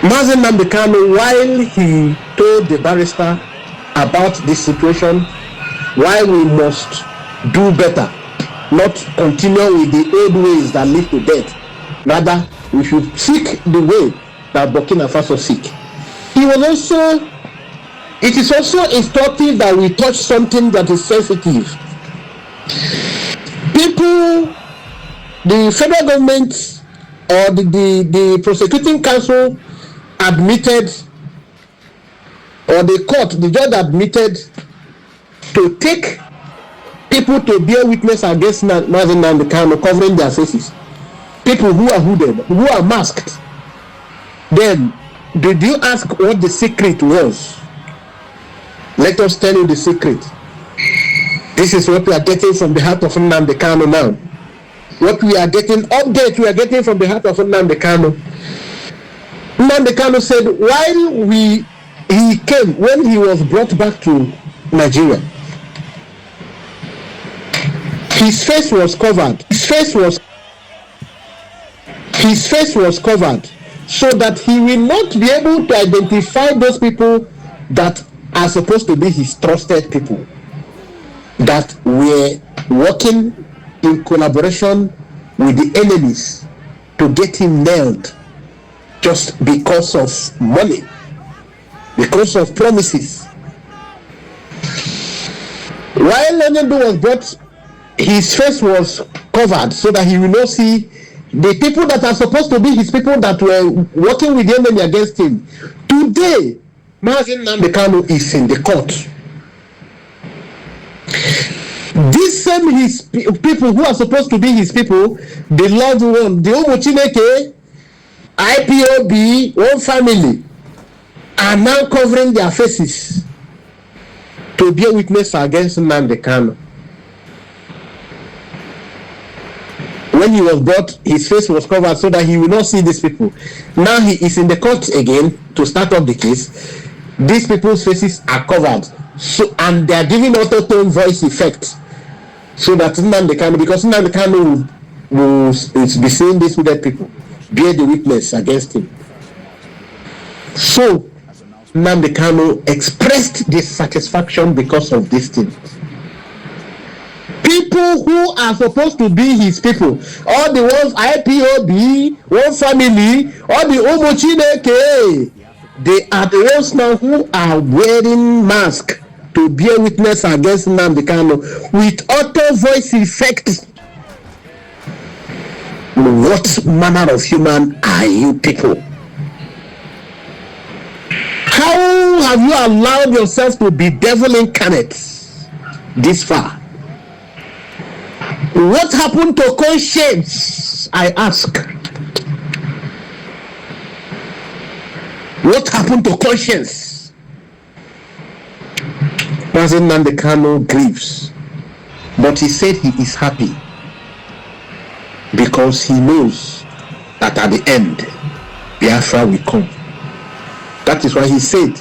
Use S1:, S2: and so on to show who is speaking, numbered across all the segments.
S1: Mazi Nnamdi Kanu, while he told the barrister about this situation, why we must do better, not continue with the old ways that lead to death. Rather, we should seek the way that Burkina Faso seek. It is also instructive that we touch something that is sensitive. People, the federal government or the prosecuting counsel admitted, or the judge admitted to take people to bear witness against Mazi Nnamdi Kanu covering their faces. People who are hooded, who are masked. Then, did you ask what the secret was? Let us tell you the secret. This is what we are getting from the heart of Nnamdi Kanu now. What we are getting, update we are getting from the heart of Nnamdi Kanu. Nnamdi Kanu said when he was brought back to Nigeria, his face was covered. His face was covered so that he will not be able to identify those people that are supposed to be his trusted people, that were working in collaboration with the enemies to get him nailed just because of money, because of promises. While Onyendu was brought, his face was covered so that he will not see the people that are supposed to be his people that were working with the enemy against him. Today, Mazi Nnamdi Kanu is in the court. These same his people who are supposed to be his people, the loved one, the Chineke, IPOB, one family, are now covering their faces to bear witness against Nnamdi Kanu. When he was brought, his face was covered so that he will not see these people. Now he is in the court again to start up the case. These people's faces are covered, and they are giving auto-tone voice effect so that Nnamdi Kanu, because Nnamdi Kanu will be seeing these wicked people bear the witness against him. So Nnamdi Kanu expressed dissatisfaction because of this thing. People who are supposed to be his people, all the ones IPOB, one family, all the Chineke, they are the ones now who are wearing masks to bear witness against Nnamdi Kanu with auto voice effect. What manner of human are you people? How have you allowed yourself to be devil incarnate this far? What happened to conscience, I ask? What happened to conscience? Mazi Nnamdi Kanu grieves, but he said he is happy because he knows that at the end, Biafra will come. That is why he said,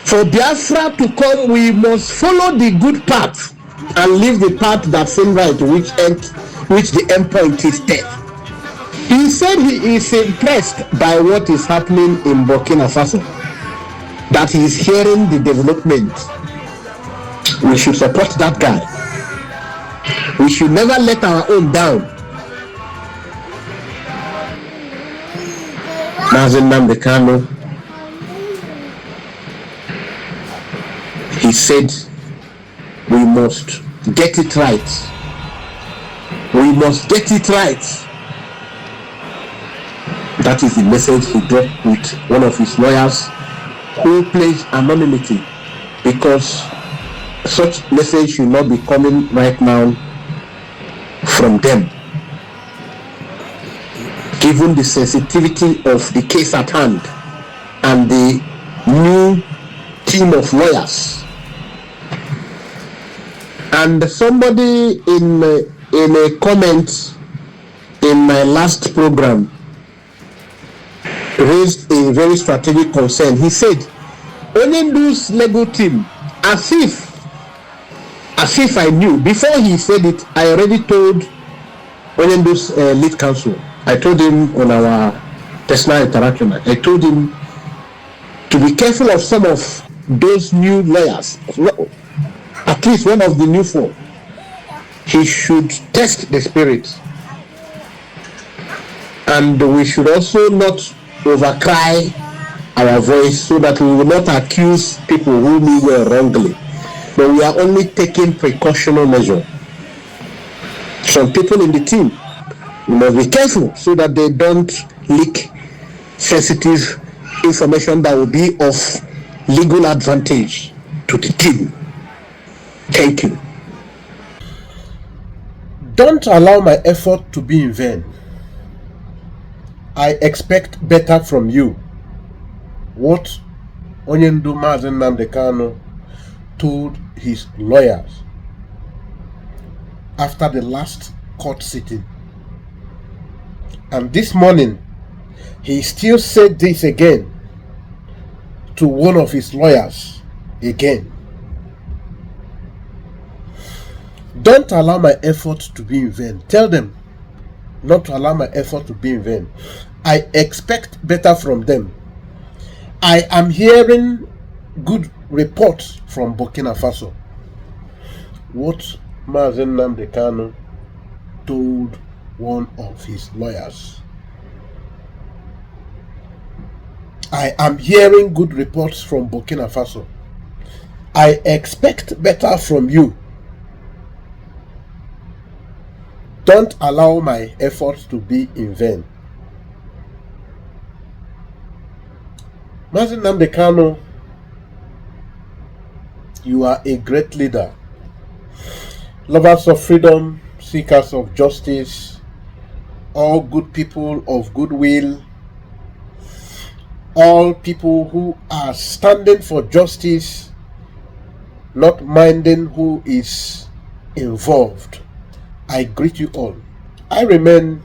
S1: for Biafra to come, we must follow the good path and leave the path that seems right, which the end point is death. He said he is impressed by what is happening in Burkina Faso, that he is hearing the development. We should support that guy. We should never let our own down. Mazi Nnamdi Kanu, he said, we must get it right. We must get it right. That is the message he dropped with one of his lawyers who pledged anonymity, because such message should not be coming right now from them, given the sensitivity of the case at hand and the new team of lawyers. And somebody in a comment in my last program raised a very strategic concern. He said, Onyendu's legal team, as if I knew. Before he said it, I already told Onyendu's lead counsel. I told him on our personal interaction. I told him to be careful of some of those new lawyers, at least one of the new four. He should test the spirit. And we should also not overcry our voice so that we will not accuse people who we were wrongly. But we are only taking precautionary measure. Some people in the team must be careful so that they don't leak sensitive information that will be of legal advantage to the team. Thank you.
S2: Don't allow my effort to be in vain. I expect better from you. What Onyendu Mazi Nnamdi Kanu told his lawyers after the last court sitting. And this morning, he still said this again to one of his lawyers again. Don't allow my effort to be in vain. Tell them not to allow my effort to be in vain. I expect better from them. I am hearing good reports from Burkina Faso. What Mazi Nnamdi Kanu told one of his lawyers. I am hearing good reports from Burkina Faso. I expect better from you. Don't allow my efforts to be in vain. Mazi Nnamdi Kanu, you are a great leader. Lovers of freedom, seekers of justice, all good people of goodwill, all people who are standing for justice, not minding who is involved. I greet you all. I remain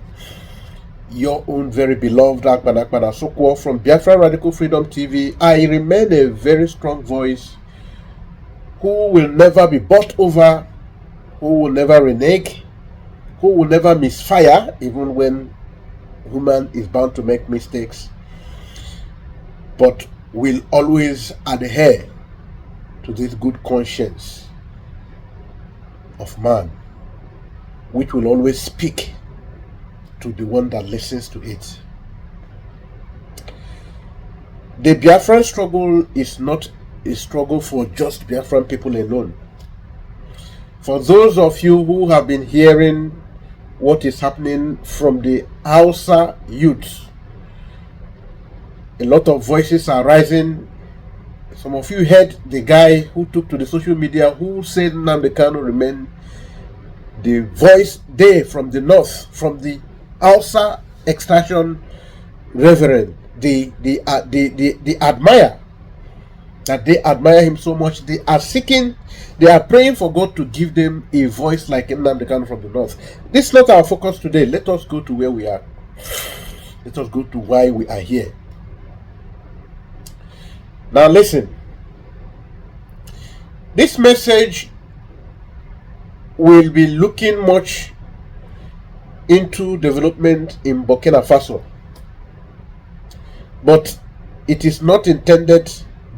S2: your own very beloved Akpan Sokwo from Biafra Radical Freedom TV. I remain a very strong voice who will never be bought over, who will never renege, who will never misfire, even when human is bound to make mistakes, but will always adhere to this good conscience of man, which will always speak to the one that listens to it. The Biafran struggle is not a struggle for just Biafran people alone. For those of you who have been hearing what is happening from the Hausa youth, a lot of voices are rising. Some of you heard the guy who took to the social media who said Nnamdi Kanu remain the voice there from the north, from the Hausa extraction reverend. They admire, that they admire him so much. They are seeking, they are praying for God to give them a voice like Nnamdi Kanu from the north. This is not our focus today. Let us go to where we are. Let us go to why we are here. Now listen. This message will be looking much into development in Burkina Faso, but it is not intended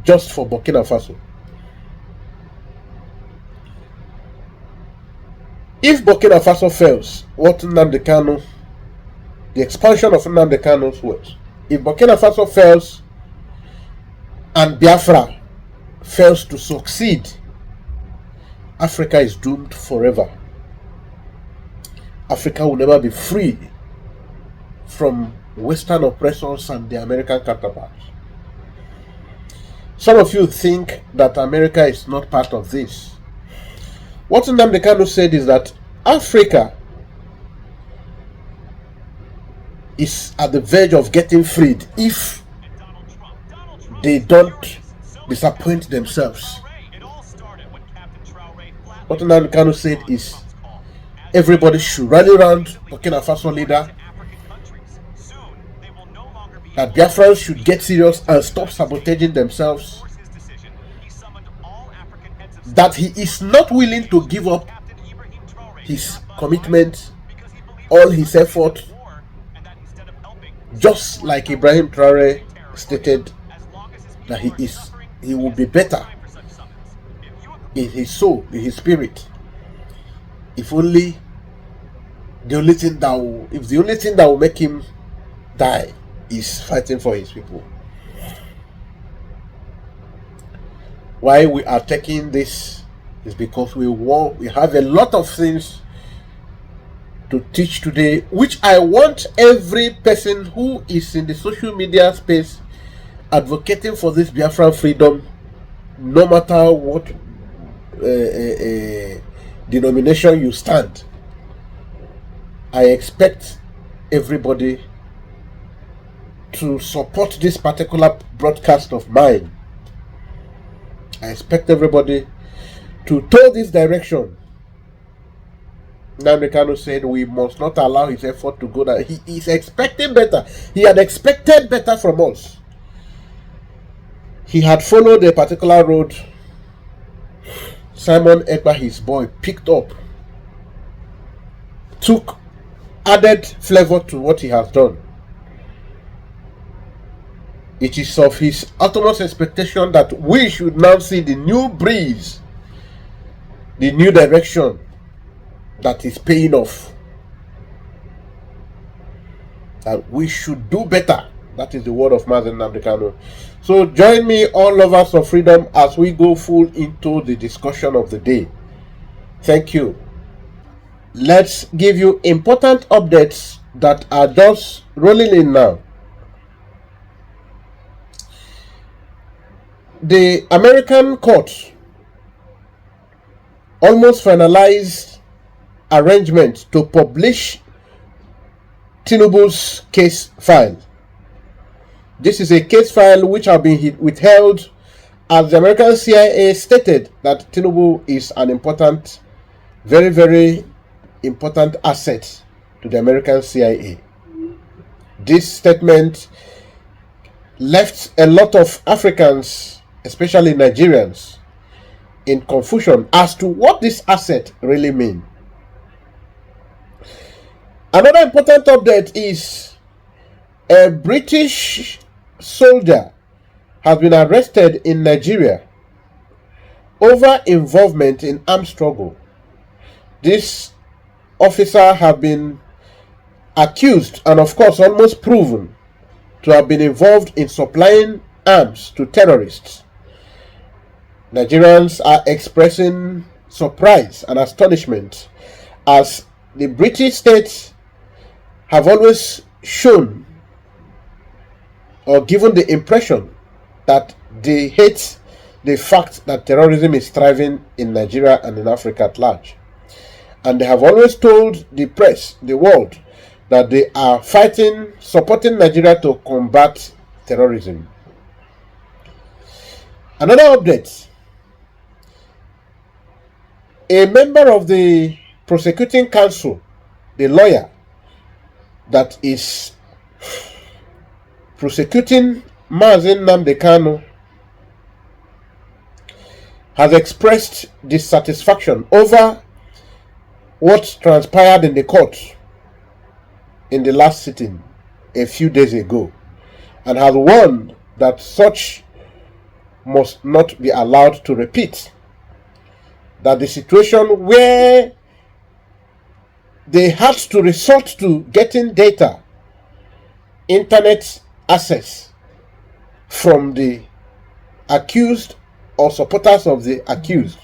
S2: just for Burkina Faso. If Burkina Faso fails, what Nnamdi Kanu, the expansion of Nnamdi Kanu's words, if Burkina Faso fails and Biafra fails to succeed, Africa is doomed forever. Africa will never be free from Western oppressors and the American counterparts. Some of you think that America is not part of this. What Nnamdi Kanu said is that Africa is at the verge of getting freed if they don't disappoint themselves. What Nnamdi Kanu said is everybody should rally around Burkina Faso leader, that Biafrans should get serious and stop sabotaging themselves, that he is not willing to give up his commitment, all his effort, just like Ibrahim Traore stated that he will be better in his soul, in his spirit, if only the only thing that will make him die is fighting for his people. Why we are taking this is because we have a lot of things to teach today, which I want every person who is in the social media space advocating for this Biafran freedom, no matter what denomination you stand. I expect everybody to support this particular broadcast of mine. I expect everybody to tow this direction. Nnamdi Kanu said we must not allow his effort to go down. He is expecting better. He had expected better from us. He had followed a particular road Simon Ekpa, his boy, picked up, added flavor to what he has done. It is of his utmost expectation that we should now see the new breeze, the new direction that is paying off. That we should do better. That is the word of Mazi Nnamdi Kanu. So join me, all lovers of freedom, as we go full into the discussion of the day. Thank you. Let's give you important updates that are just rolling in now. The American court almost finalized arrangements to publish Tinubu's case file. This is a case file which have been withheld, as the American CIA stated that Tinubu is an important, very, very important asset to the American CIA. This statement left a lot of Africans, especially Nigerians, in confusion as to what this asset really means. Another important update is a British soldier has been arrested in Nigeria over involvement in armed struggle. This officer has been accused and of course almost proven to have been involved in supplying arms to terrorists. Nigerians are expressing surprise and astonishment, as the British states have always shown or given the impression that they hate the fact that terrorism is thriving in Nigeria and in Africa at large. And they have always told the press, the world, that they are supporting Nigeria to combat terrorism. Another update. A member of the prosecuting counsel, the lawyer that is prosecuting Mazi Nnamdi Kanu, has expressed dissatisfaction over what transpired in the court in the last sitting a few days ago, and has warned that such must not be allowed to repeat. That the situation where they had to resort to getting data, internet access from the accused or supporters of the accused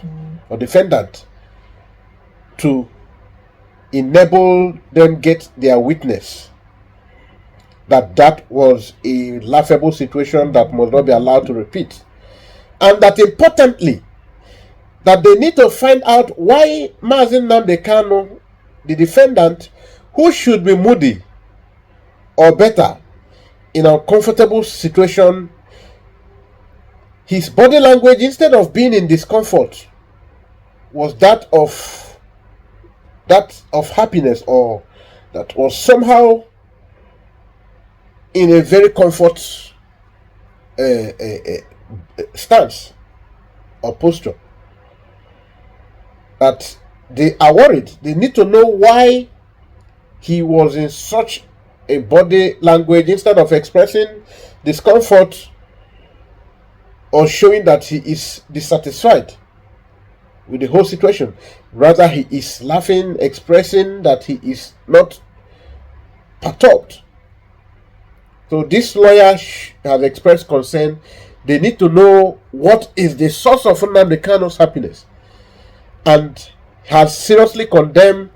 S2: or defendant to enable them get their witness, that was a laughable situation that must not be allowed to repeat. And that importantly, that they need to find out why Mazi Nnamdi Kanu, the defendant, who should be moody or better in a comfortable situation, his body language, instead of being in discomfort, was that of happiness, or that was somehow in a very comfort stance or posture. That they are worried. They need to know why he was in such a body language. Instead of expressing discomfort, or showing that he is dissatisfied with the whole situation. Rather, he is laughing, expressing that he is not perturbed. So this lawyer has expressed concern. They need to know what is the source of Nnamdi Kanu's happiness, and has seriously condemned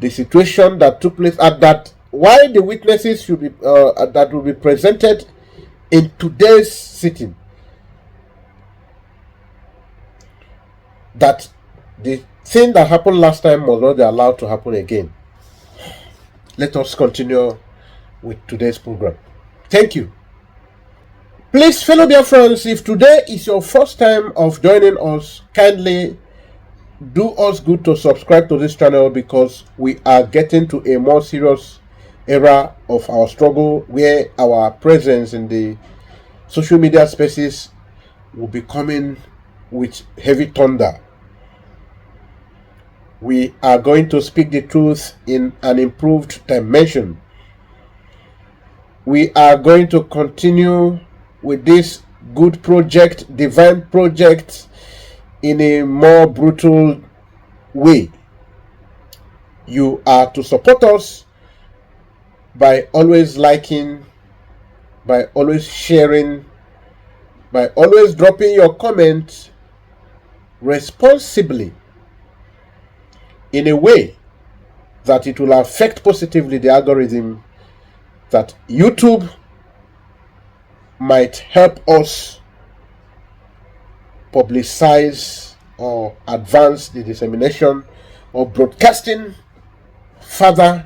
S2: the situation that took place, and that why the witnesses should be that will be presented in today's sitting, that the thing that happened last time was not allowed to happen again. Let us continue with today's program. Thank you. Please, fellow Biafrans, if today is your first time of joining us, kindly do us good to subscribe to this channel, because we are getting to a more serious era of our struggle, where our presence in the social media spaces will be coming with heavy thunder. We are going to speak the truth in an improved dimension. We are going to continue with this good project, divine project, in a more brutal way. You are to support us by always liking, by always sharing, by always dropping your comment responsibly, in a way that it will affect positively the algorithm, that YouTube might help us publicize or advance the dissemination or broadcasting further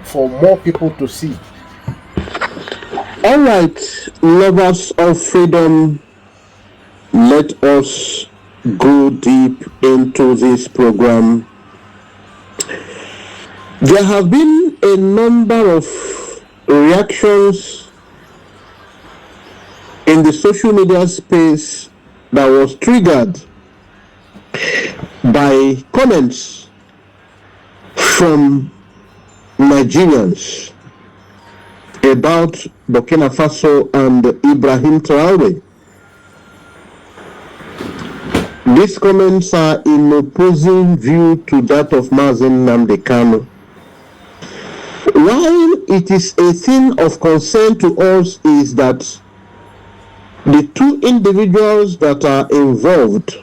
S2: for more people to see.
S1: All right, lovers of freedom, let us go deep into this program. There have been a number of reactions in the social media space that was triggered by comments from Nigerians about Burkina Faso and Ibrahim Traore. These comments are in opposing view to that of Mazi Nnamdi Kanu. While it is a thing of concern to us is that the two individuals that are involved,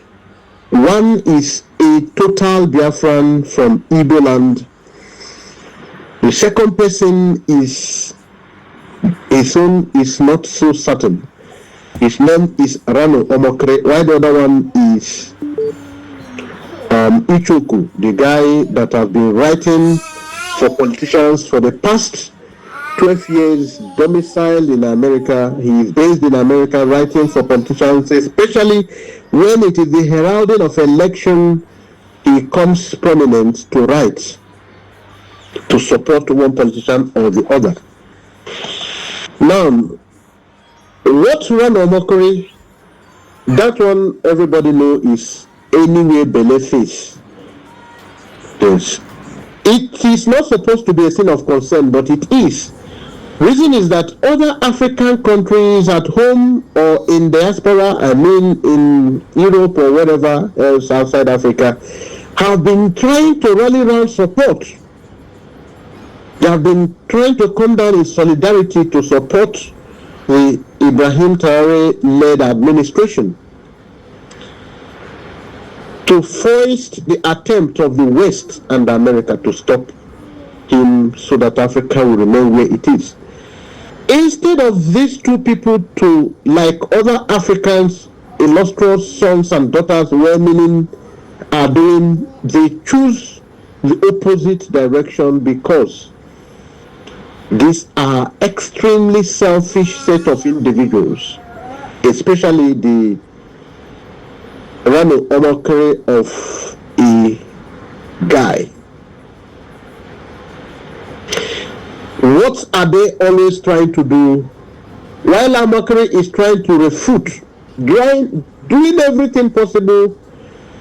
S1: one is a total Biafran from Igbo land. The second person is his own is not so certain. His name is Rano Omokre, while the other one is Ichoku, the guy that has been writing for politicians for the past 12 years, domiciled in America. He is based in America, writing for politicians, especially when it is the heralding of election. He comes prominent to write to support one politician or the other. Now, what Rano Omokri, that one everybody know is anyway Beleface. Yes. It is not supposed to be a thing of concern, but it is. Reason is that other African countries at home or in diaspora, I mean in Europe or wherever else outside Africa, have been trying to rally around support. They have been trying to come down in solidarity to support the Ibrahim Traore-led administration, to foist the attempt of the West and America to stop him so that Africa will remain where it is. Instead of these two people to, like other Africans, illustrious sons and daughters well-meaning are doing, they choose the opposite direction, because these are extremely selfish set of individuals, especially the Rano Omokre of a guy. What are they always trying to do? While Omokre is trying to refute, doing everything possible,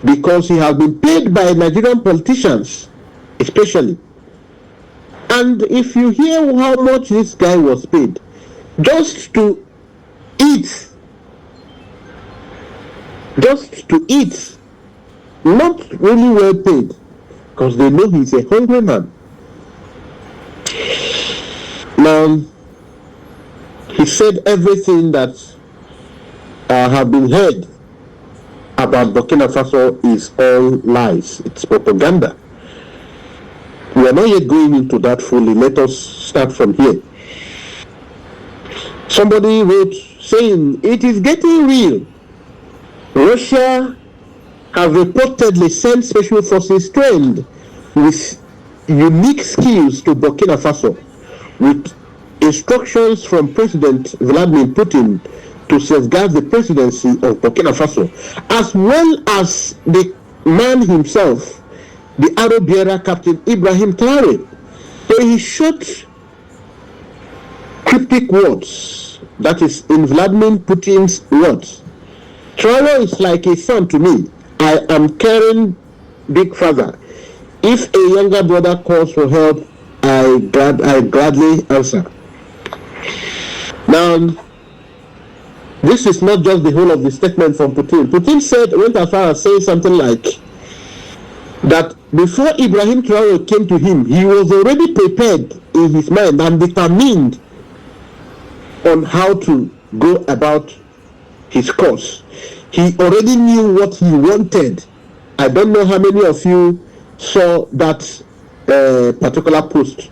S1: because he has been paid by Nigerian politicians, especially. And if you hear how much this guy was paid, just to eat just to eat, not really well paid, because they know he's a hungry man. Now, he said everything that have been heard about Burkina Faso is all lies. It's propaganda. We are not yet going into that fully. Let us start from here. Somebody wrote saying, it is getting real. Russia have reportedly sent special forces trained with unique skills to Burkina Faso, with instructions from President Vladimir Putin to safeguard the presidency of Burkina Faso, as well as the man himself, the arrow bearer Captain Ibrahim Traore. So he shot cryptic words, that is in Vladimir Putin's words. Traore is like a son to me. I am caring big father. If a younger brother calls for help, I gladly answer. Now, this is not just the whole of the statement from Putin. Putin went as far as saying something like that before Ibrahim Traore came to him, he was already prepared in his mind and determined on how to go about his course. He already knew what he wanted. I don't know how many of you saw that particular post.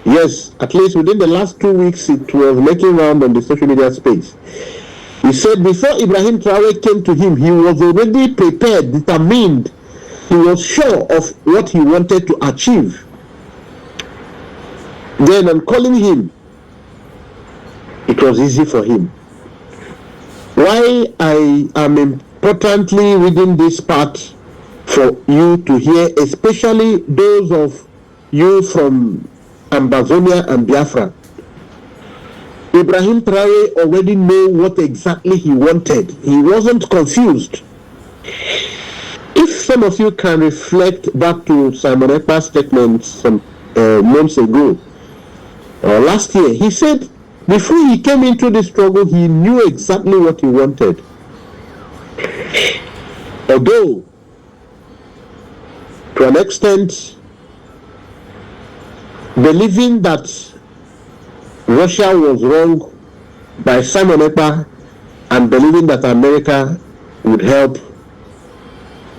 S1: Yes, at least within the last 2 weeks, it was making round on the social media space. He said before Ibrahim Traore came to him, he was already prepared, determined. He was sure of what he wanted to achieve. Then on calling him, it was easy for him. Why I am importantly reading this part for you to hear, especially those of you from Ambazonia and Biafra. Ibrahim Traore already knew what exactly he wanted. He wasn't confused. If some of you can reflect back to Simon Ekpa's statement some months ago, or last year, he said before he came into the struggle, he knew exactly what he wanted. Although, to an extent, believing that Russia was wrong by Simon Ekpa and believing that America would help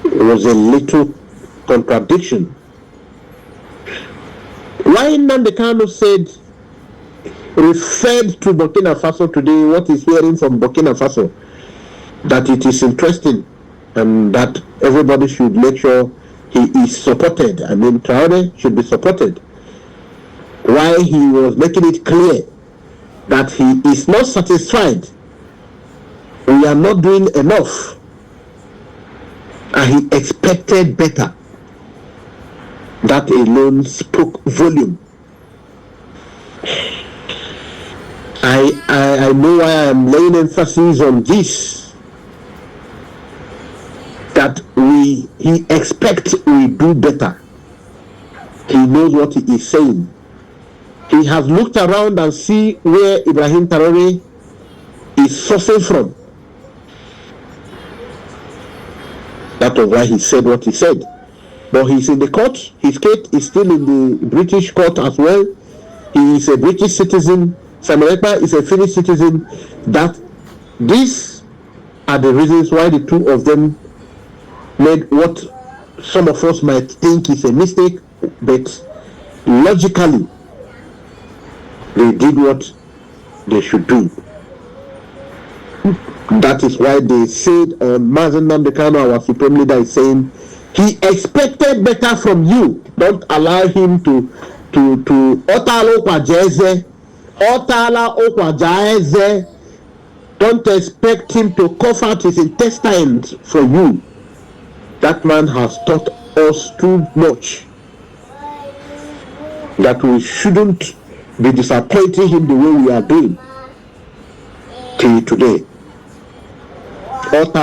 S1: was a little contradiction. Why Nnamdi Kanu referred to Burkina Faso today, what he's hearing from Burkina Faso, that it is interesting and that everybody should make sure he is supported. I mean, Traore should be supported. Why he was making it clear that he is not satisfied. We are not doing enough. And he expected better. That alone spoke volume. I know why I am laying emphasis on this. That he expects we do better. He knows what he is saying. He has looked around and see where Ibrahim Traore is suffering from. That was why he said what he said. But he's in the court. His case is still in the British court as well. He is a British citizen. Simon Ekpa is a Finnish citizen. That these are the reasons why the two of them made what some of us might think is a mistake, but logically they did what they should do. That is why they said Mazi Nnamdi Kanu, our supreme leader, is saying he expected better from you. Don't allow him to otala okwajaeze. Don't expect him to cough out his intestines for you. That man has taught us too much that we shouldn't be disappointing him the way we are doing till today. Let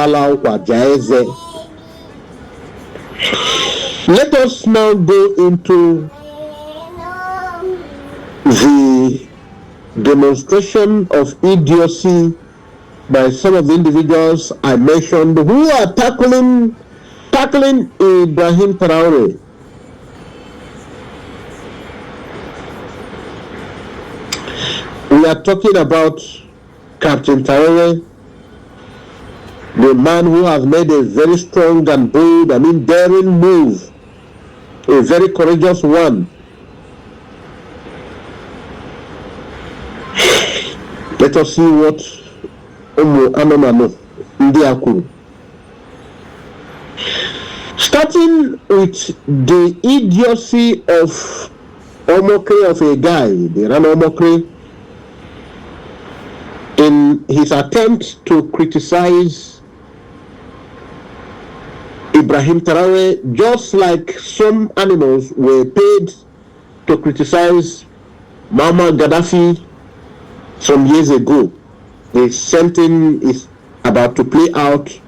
S1: us now go into the demonstration of idiocy by some of the individuals I mentioned who are tackling Ibrahim Traore. We are talking about Captain Traore, the man who has made a very strong and bold, daring move, a very courageous one. Let us see what Ndiakuru. Starting with the idiocy of Omokri, of a guy, the Rana Omokri, in his attempt to criticize Ibrahim Traore, just like some animals were paid to criticize Muammar Gaddafi some years ago. The same thing is about to play out,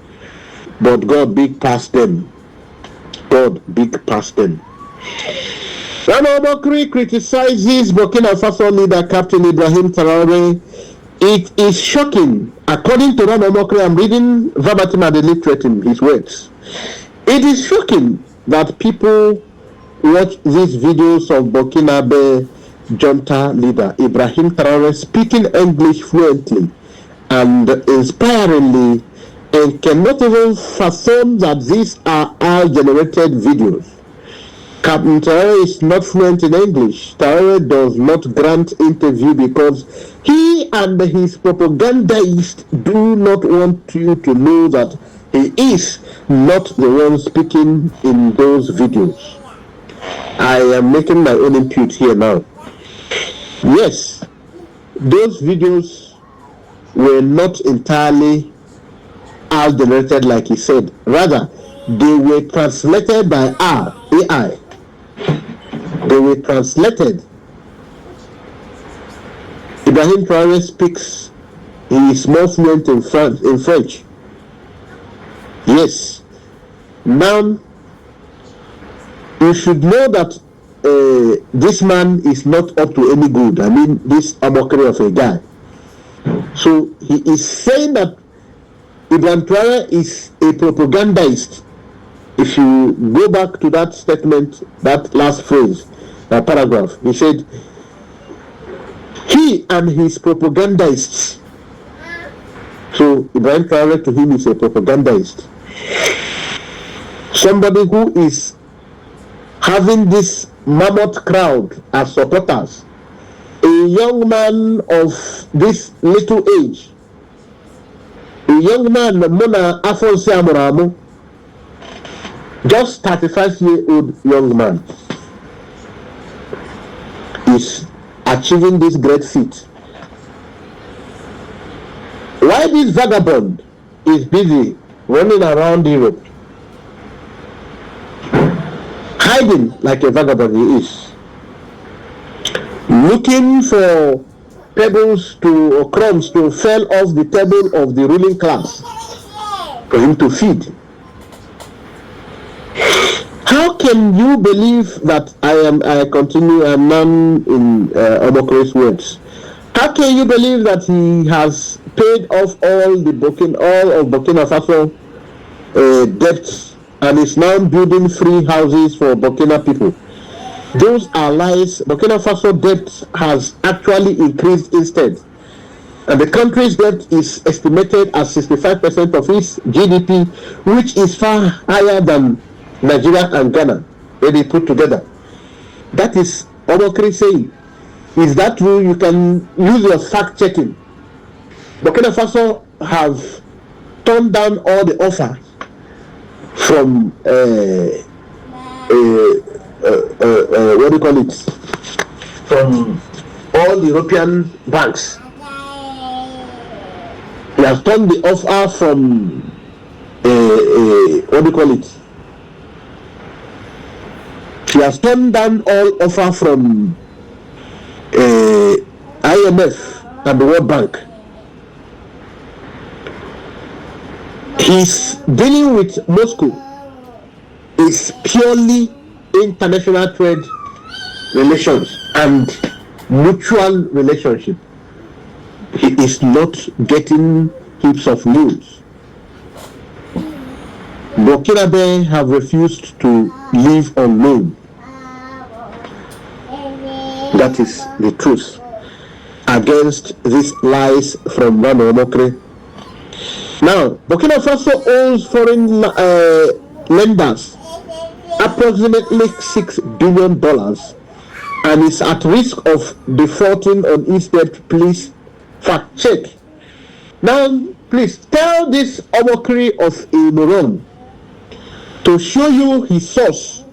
S1: but God big past them. God big past them. Rana Omokri criticizes Burkina Faso leader Captain Ibrahim Traore. It is shocking. According to Rana Omokri, I'm reading verbatim and illiterating his words. It is shocking that people watch these videos of Burkinabe junta leader Ibrahim Traore speaking English fluently and inspiringly, and cannot even fathom that these are AI-generated videos. Captain Traore is not fluent in English. Traore does not grant interview because he and his propagandists do not want you to know that he is not the one speaking in those videos. I am making my own input here now. Yes, those videos were not entirely AI-generated like he said. Rather, they were translated by AI. They were translated. Ibrahim Traore speaks, he is more fluent in French. Yes. Now, you should know that this man is not up to any good. This Omokri of a guy. So he is saying that Ibrahim Traore is a propagandist. If you go back to that statement, that last phrase, that paragraph, he said, he and his propagandists. So Ibrahim Traore to him is a propagandist. Somebody who is having this mammoth crowd as supporters. A young man of this little age. A young man, Mona Afonso Amuramu, just 35-year-old young man, is achieving this great feat. Why this vagabond is busy running around Europe, hiding like a vagabond he is, looking for pebbles or crumbs to fall off the table of the ruling class for him to feed. How can you believe that I'm now in Omokri's words? How can you believe that he has paid off all of Burkina Faso debts and is now building free houses for Burkina people? Those are lies. Burkina Faso debt has actually increased instead. And the country's debt is estimated at 65% of its GDP, which is far higher than Nigeria and Ghana, when they put together. That is Omokri saying. Is that true? You can use your fact checking. Burkina Faso have turned down all the offers from what do you call it? From all the European banks. He has turned the offer from what do you call it? He has turned down all offer from IMF and the World Bank. His dealing with Moscow is purely international trade relations and mutual relationship. He is not getting heaps of news. Burkinabe have refused to leave on loan. That is the truth. Against these lies from Rano Omokri. Now, Burkina Faso owes foreign lenders approximately $6 billion and is at risk of defaulting on its debt. Please fact check. Now, please tell this Omokri of a moron to show you his source,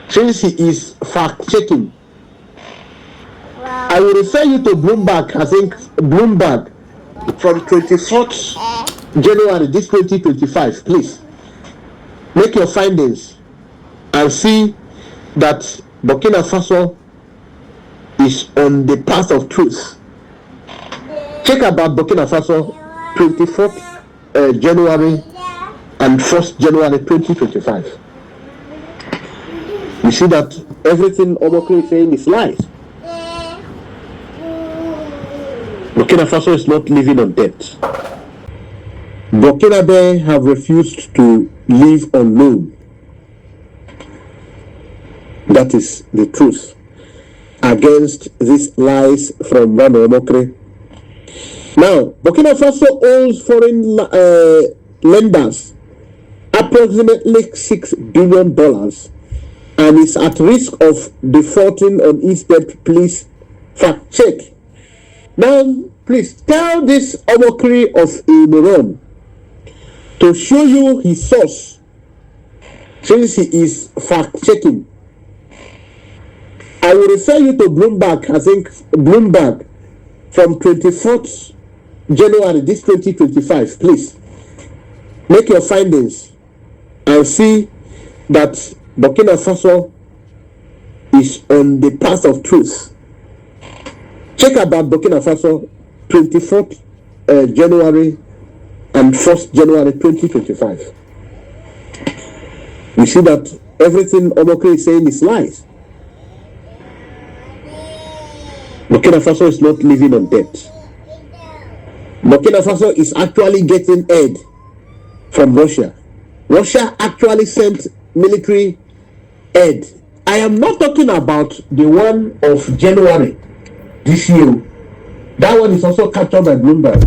S1: since he is fact checking. I will refer you to Bloomberg. I think Bloomberg from 24th January this 2025. Please make your findings and see that Burkina Faso is on the path of truth. Check about Burkina Faso 24th January and 1st January 2025. You see that everything Omokri is saying is lies. Burkina Faso is not living on debt. Burkinabe have refused to live on loan. That is the truth. Against these lies from Rano Omokri. Now, Burkina Faso owes foreign lenders approximately $6 billion and is at risk of defaulting on its debt. Please fact check. Now, please tell this Omokri of a moron to show you his source, since he is fact checking. I will refer you to Bloomberg. I think Bloomberg from 24th January this 2025. Please make your findings and see that Burkina Faso is on the path of truth. Check about Burkina Faso 24th January and 1st January 2025. You see that everything Omokri is saying is lies. Burkina Faso is not living on debt. Burkina Faso is actually getting aid from Russia. Russia actually sent military aid. I am not talking about the one of January this year. That one is also captured by Bloomberg.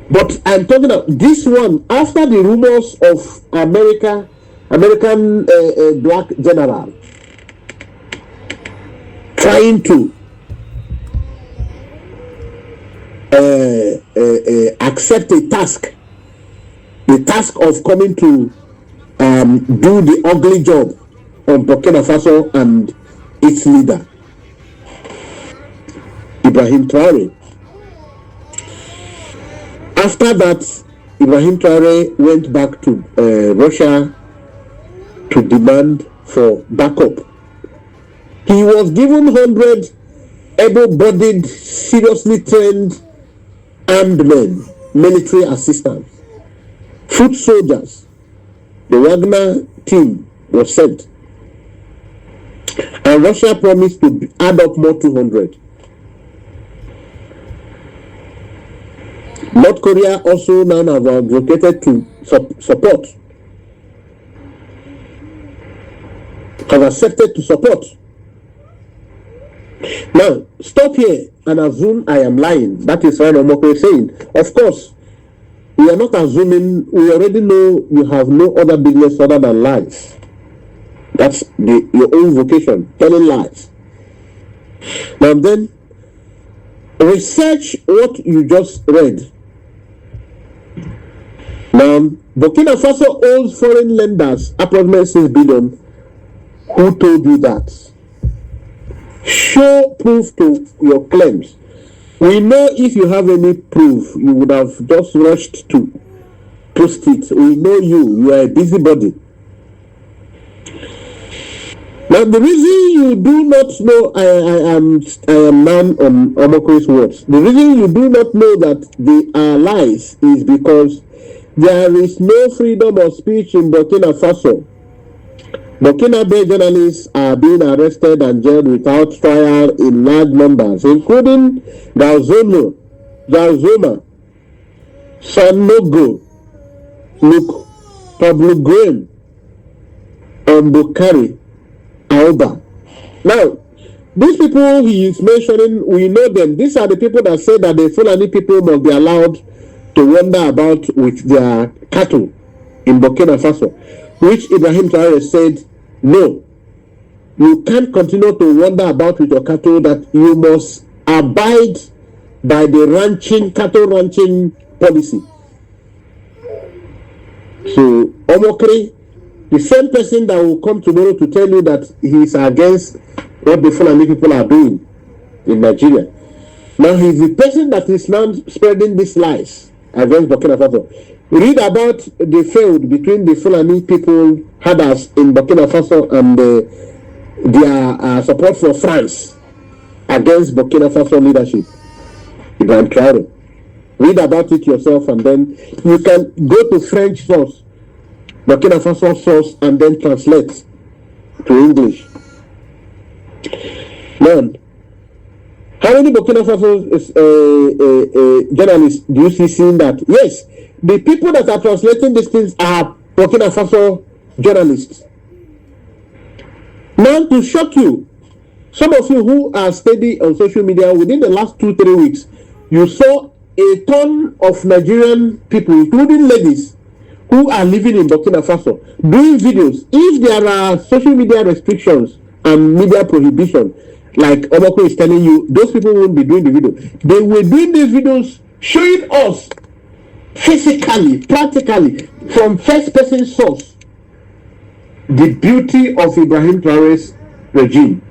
S1: But I'm talking about this one after the rumors of American black general trying to accept a task, the task of coming to do the ugly job on Burkina Faso and its leader, Ibrahim Traore. After that, Ibrahim Traore went back to Russia to demand for backup. He was given 100 able-bodied, seriously trained armed men, military assistants, foot soldiers. The Wagner team was sent, and Russia promised to add up more 200. North Korea also now have advocated to support, have accepted to support. Now, stop here and assume I am lying. That is what Omokri is saying. Of course, we are not assuming. We already know you have no other business other than lies. That's your own vocation, telling lies. Now then, research what you just read. Now, Burkina Faso owes foreign lenders approximately 6 billion. Who told you that? Show proof to your claims. We know if you have any proof, you would have just rushed to post it. We know you are a busybody. Now, the reason you do not know, I am man on Omokri's words. The reason you do not know that they are lies is because there is no freedom of speech in Burkina Faso. Burkinabe journalists are being arrested and jailed without trial in large numbers, including Galzoma, Sanogo, Luke, Pablo Graham, and Bukari Alba. Now, these people he is mentioning, we know them. These are the people that say that the Fulani people must be allowed to wander about with their cattle in Burkina Faso, which Ibrahim Traore said, no, you can't continue to wander about with your cattle, that you must abide by the cattle ranching policy. So, Omokri, the same person that will come tomorrow to tell you that he is against what the Fulani people are doing in Nigeria. Now he's the person that is now spreading these lies against Burkina Faso. Read about the feud between the Fulani people herders in Burkina Faso and their support for France against Burkina Faso leadership, Ibrahim Traore. Read about it yourself, and then you can go to French source, Burkina Faso source, and then translate to English. Learn. How many Burkina Faso journalists do you see saying that? Yes, the people that are translating these things are Burkina Faso journalists. Now, to shock you, some of you who are steady on social media, within the last 2-3 weeks, you saw a ton of Nigerian people, including ladies, who are living in Burkina Faso, doing videos. If there are social media restrictions and media prohibition, like Omoko is telling you, those people won't be doing the video. They were doing these videos showing us physically, practically, from first-person source, the beauty of Ibrahim Traore's regime,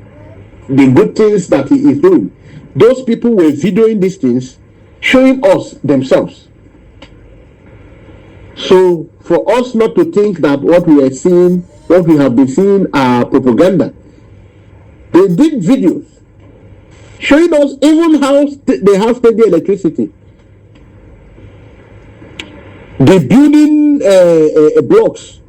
S1: the good things that he is doing. Those people were videoing these things, showing us themselves. So for us not to think that what we are seeing, what we have been seeing are propaganda. They did videos showing us even how they have steady electricity. The building blocks.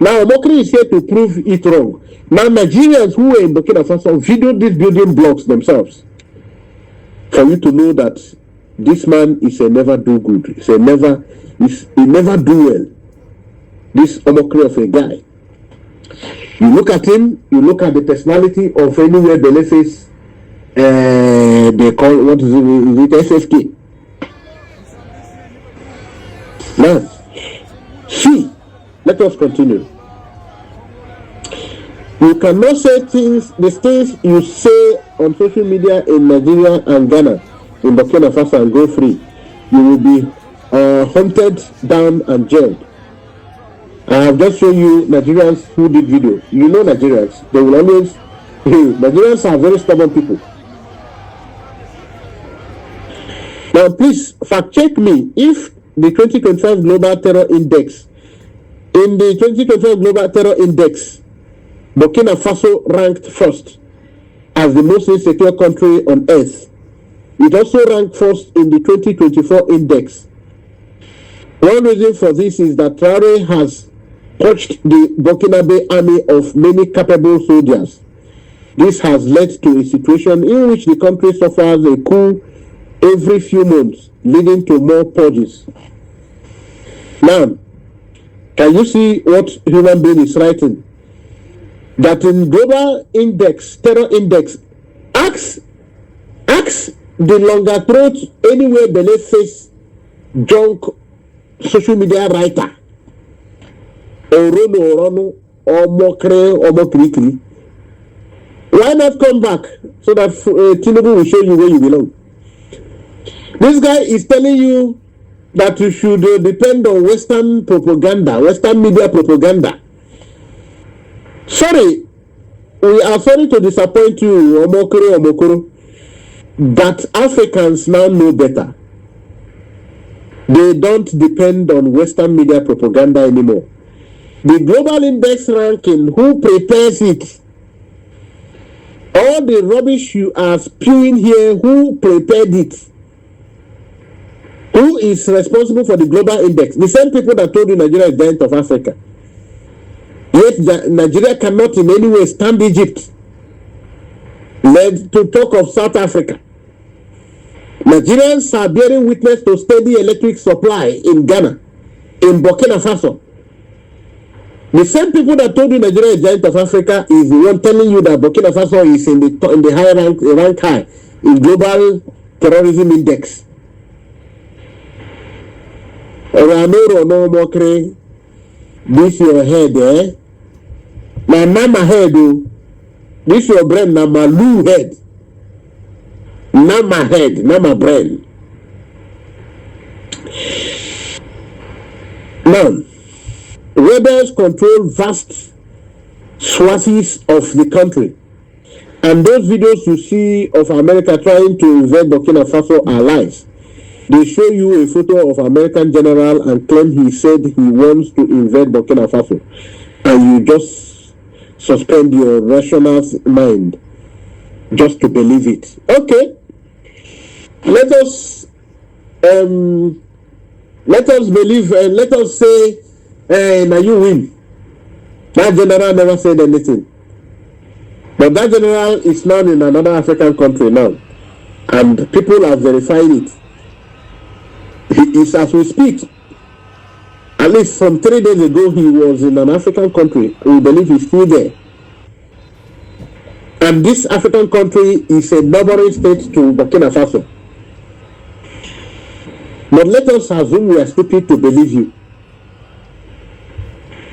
S1: Now Mokri is here to prove it wrong. Now Nigerians who were in Burkina Faso videoed these building blocks themselves. For you to know that this man is a never do good. He never do well. This Omokri of a guy. You look at him, you look at the personality of anywhere Beleface, they call, what is it, SFK. Now, see, let us continue. You cannot say the things you say on social media in Nigeria and Ghana, in Burkina Faso, and go free. You will be hunted down and jailed. I have just shown you Nigerians who did video. You know Nigerians, they will always, Nigerians are very stubborn people. Now please fact check me if the 2025 Global Terror Index, in the 2025 Global Terror Index, Burkina Faso ranked first as the most insecure country on earth. It also ranked first in the 2024 index. One reason for this is that Traore has purged the Burkinabe army of many capable soldiers. This has led to a situation in which the country suffers a coup every few months, leading to more purges. Now, can you see what human being is writing? That in global index, terror index, ask the longer throat anywhere below face junk social media writer. Orono, or Mokre, or Mokrikri. Why not come back so that Tinubu will show you where you belong? This guy is telling you that you should depend on Western propaganda, Western media propaganda. Sorry, we are sorry to disappoint you, Omokoro, but Africans now know better. They don't depend on Western media propaganda anymore. The global index ranking, who prepares it? All the rubbish you are spewing here, who prepared it? Who is responsible for the global index? The same people that told you Nigeria is the end of Africa. Yet Nigeria cannot in any way stand Egypt. Led to talk of South Africa. Nigerians are bearing witness to steady electric supply in Ghana, in Burkina Faso. The same people that told you Nigeria is giant of Africa is the one telling you that Burkina Faso is in the high rank high in global terrorism index. Ramiro no mokre, this your head, eh? Na nama head, oh. This your brain, nama lu head. Nama head, nama brain. Now, rebels control vast swathes of the country. And those videos you see of America trying to invade Burkina Faso are lies. They show you a photo of American general and claim he said he wants to invade Burkina Faso. And you just suspend your rational mind just to believe it. Okay. Let us believe and let us say now you win. That general never said anything. But that general is now in another African country now. And people are verifying it. He is, as we speak, at least from 3 days ago, he was in an African country. We believe he's still there. And this African country is a neighboring state to Burkina Faso. But let us assume we are stupid to believe you.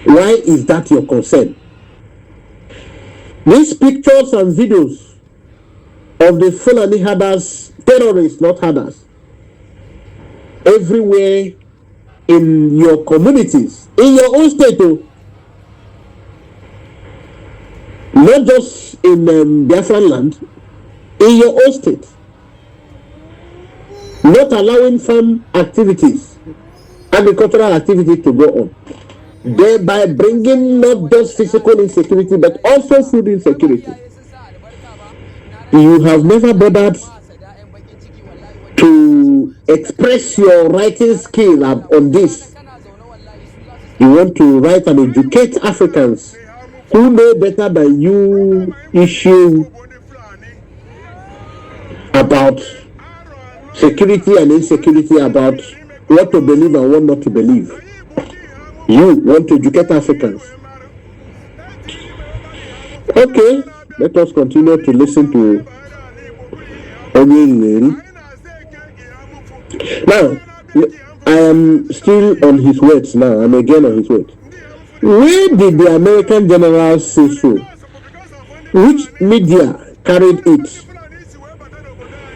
S1: Why is that your concern? These pictures and videos of the Fulani herders, terrorists, not herders, everywhere in your communities, in your own state, not just in Biafran land, in your own state, not allowing farm activities, agricultural activity to go on, thereby bringing not just physical insecurity but also food insecurity. You have never bothered to express your writing skill on this. You want to write and educate Africans who know better than you issue about security and insecurity, about what to believe and what not to believe. You want to educate Africans. Okay, let us continue to listen to Onyendu. Now, I am still on his words now. I'm again on his words. Where did the American general say so? Which media carried it?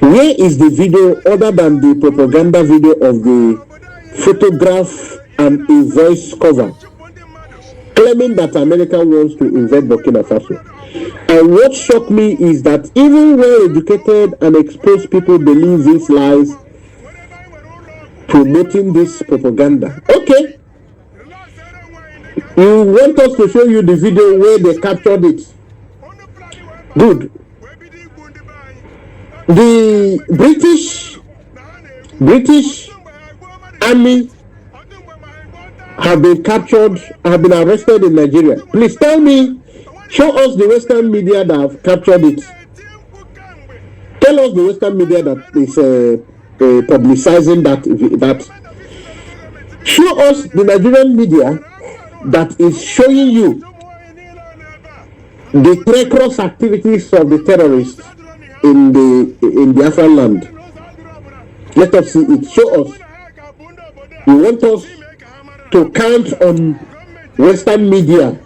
S1: Where is the video other than the propaganda video of the photograph and a voice cover claiming that America wants to invade Burkina Faso? And what shocked me is that even well-educated and exposed people believe these lies, promoting this propaganda. Okay. You want us to show you the video where they captured it. Good. The British army have been captured, have been arrested in Nigeria. Please tell me, show us the Western media that have captured it. Tell us the Western media that is publicizing that. Show us the Nigerian media that is showing you the treacherous activities of the terrorists in Biafran land. Let us see it. Show us. You want us to count on Western media.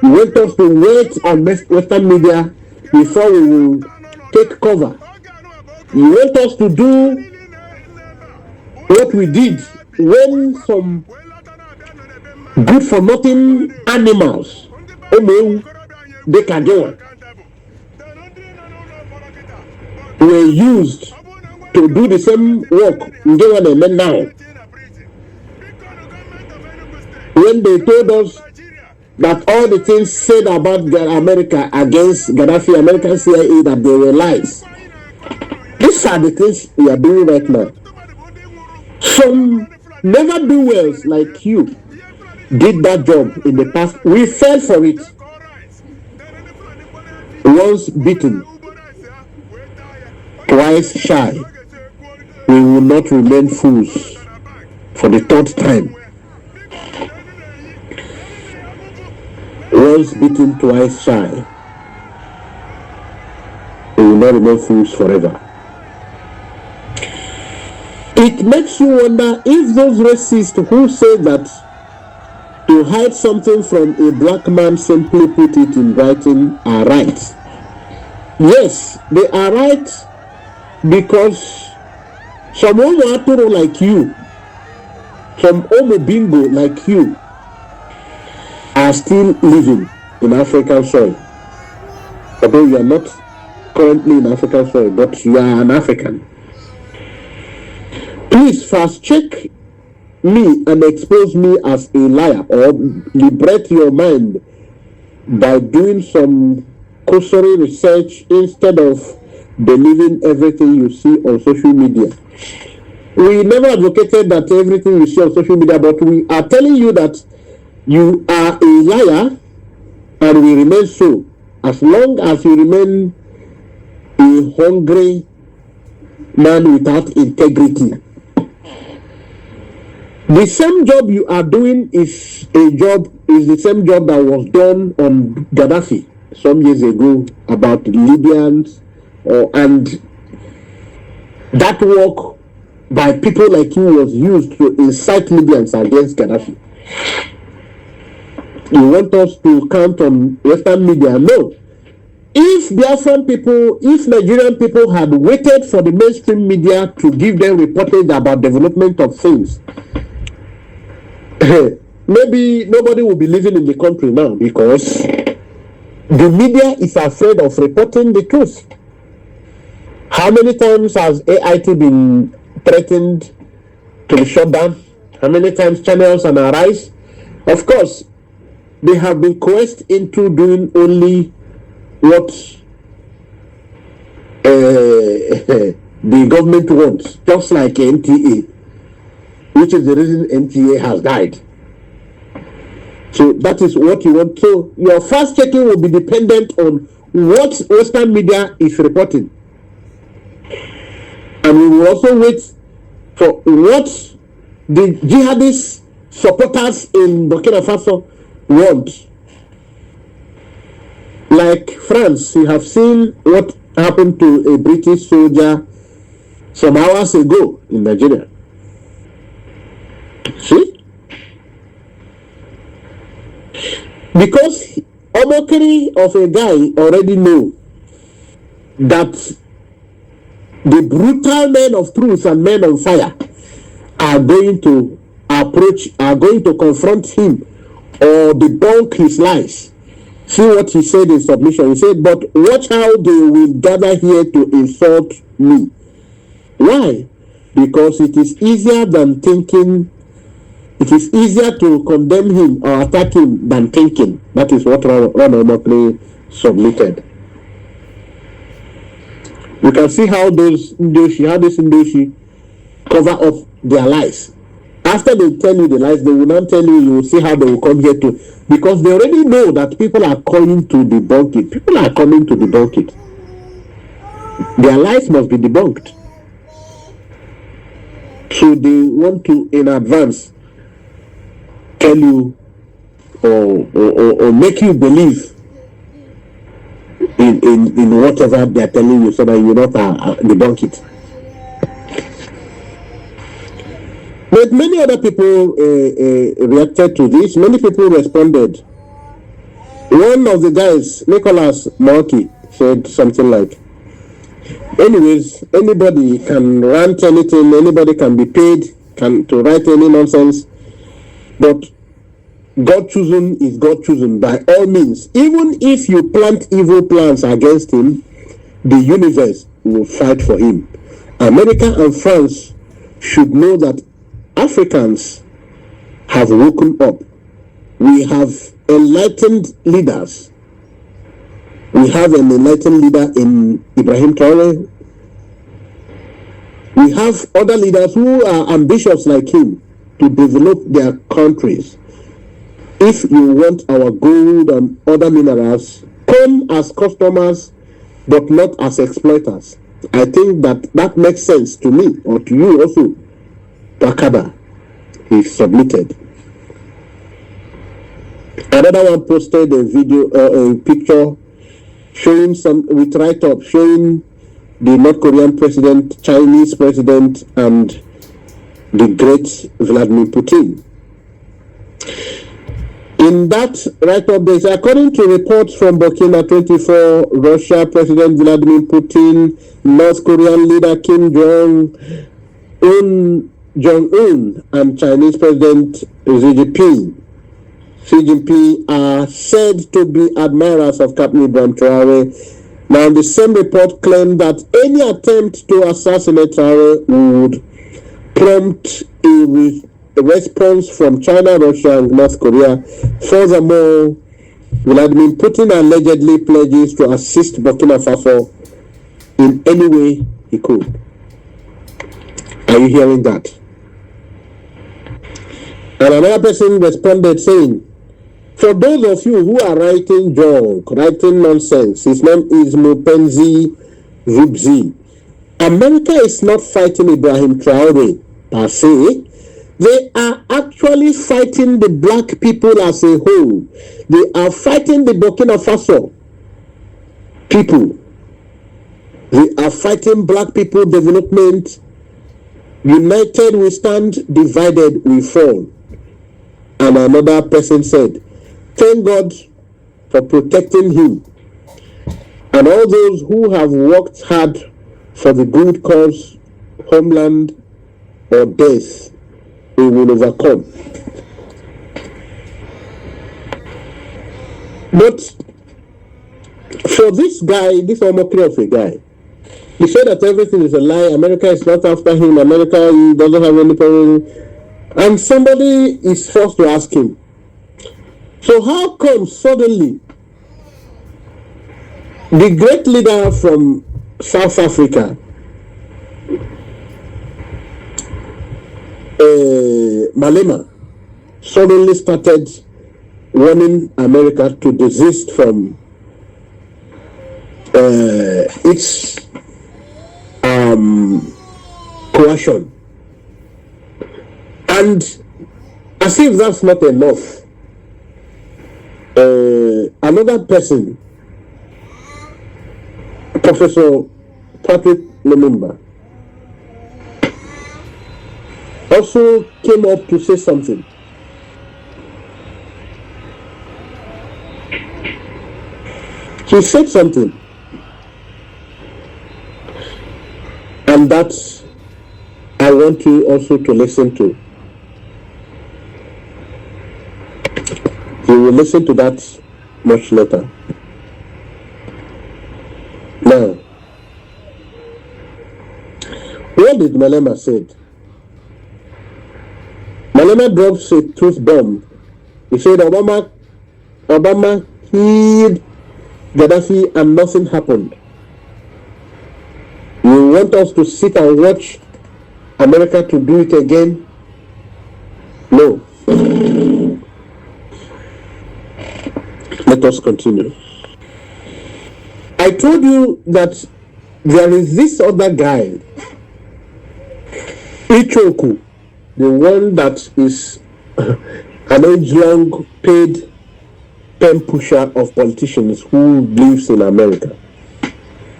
S1: You want us to wait on Western media before we will take cover. You want us to do what we did when some good for nothing animals they can do were used to do the same work now. When they told us that all the things said about America against Gaddafi, American CIA, that they were lies. These are the things we are doing right now. Some never-do-wells like you did that job in the past. We fell for it. Once beaten, twice shy. we will not remain fools for the third time. Once beaten, twice shy. We will not remain fools forever. It makes you wonder if those racists who say that to hide something from a black man simply put it in writing are right. Yes, they are right because some Omo like you, some Omo Bingo like you are still living in African soil. Although you are not currently in African soil, but you are an African. Please fast check me and expose me as a liar, or liberate your mind by doing some cursory research instead of believing everything you see on social media. We never advocated that everything you see on social media, but we are telling you that you are a liar and will remain so as long as you remain a hungry man without integrity. The same job you are doing is the same job that was done on Gaddafi some years ago about Libyans, and that work by people like you was used to incite Libyans against Gaddafi. You want us to count on Western media? No. If Biafran people, if Nigerian people had waited for the mainstream media to give them reportage about development of things, maybe nobody will be living in the country now, because the media is afraid of reporting the truth. How many times has AIT been threatened to be shut down? How many times channels and Arise? Of course, they have been coerced into doing only what the government wants, just like NTA, which is the reason NTA has died. So that is what you want. So your fast checking will be dependent on what Western media is reporting. And we will also wait for what the jihadist supporters in Burkina Faso want. Like France, you have seen what happened to a British soldier some hours ago in Nigeria. See? Because a mockery of a guy already know that the brutal men of truth and men on fire are going to confront him or debunk his lies. See what he said in submission. He said, but watch how they will gather here to insult me. Why? Because it is easier to condemn him or attack him than thinking. That is what Ronald Mockley submitted. You can see how this Ndoshi cover up their lies. After they tell you the lies, they will not tell you. You will see how they will come here to, because they already know that people are coming to debunk it. People are coming to debunk it. Their lies must be debunked. So they want to, in advance, tell you or make you believe in whatever they are telling you, so that you not debunk it. But many other people reacted to this. Many people responded. One of the guys, Nicholas Markey, said something like, anyways, anybody can rant anything, anybody can be paid to write any nonsense, but God chosen is God chosen by all means. Even if you plant evil plans against him, the universe will fight for him. America and France should know that Africans have woken up. We have enlightened leaders. We have an enlightened leader in Ibrahim Traore. We have other leaders who are ambitious like him to develop their countries. If you want our gold and other minerals, come as customers, but not as exploiters. I think that makes sense to me, or to you also. Bakada, he submitted. Another one posted a video, a picture showing some with write-up showing the North Korean president, Chinese president, and the great Vladimir Putin. In that write-up, they say, according to reports from Burkina 24, Russia President Vladimir Putin, North Korean leader Kim Jong-un, and Chinese President Xi Jinping are said to be admirers of Captain Ibrahim Traore. Now, the same report claimed that any attempt to assassinate Traore would prompt a response from China, Russia, and North Korea. Furthermore, Vladimir Putin allegedly pledges to assist Burkina Faso in any way he could. Are you hearing that? And another person responded saying, for those of you who are writing junk, writing nonsense, his name is Mupenzi Zubzi. America is not fighting Ibrahim Traore per se. They are actually fighting the black people as a whole. They are fighting the Burkina Faso people. They are fighting black people development. United we stand, divided we fall. And another person said, thank God for protecting him and all those who have worked hard for the good cause, homeland or death, we will overcome. But for this guy, this mockery of a guy, he said that everything is a lie, America is not after him, America doesn't have any problem. And somebody is forced to ask him, so how come suddenly the great leader from South Africa, Malema, suddenly started warning America to desist from its coercion? And as if that's not enough, another person, Professor Patrick Lumumba, also came up to say something. He said something, and that I want you also to listen to. You will listen to that much later. Now, what did Malema said? Malema drops a truth bomb. He said Obama killed Gaddafi and nothing happened. You want us to sit and watch America to do it again? No. Let us continue. I told you that there is this other guy, Ichoku, the one that is an age-long paid pen pusher of politicians who lives in America.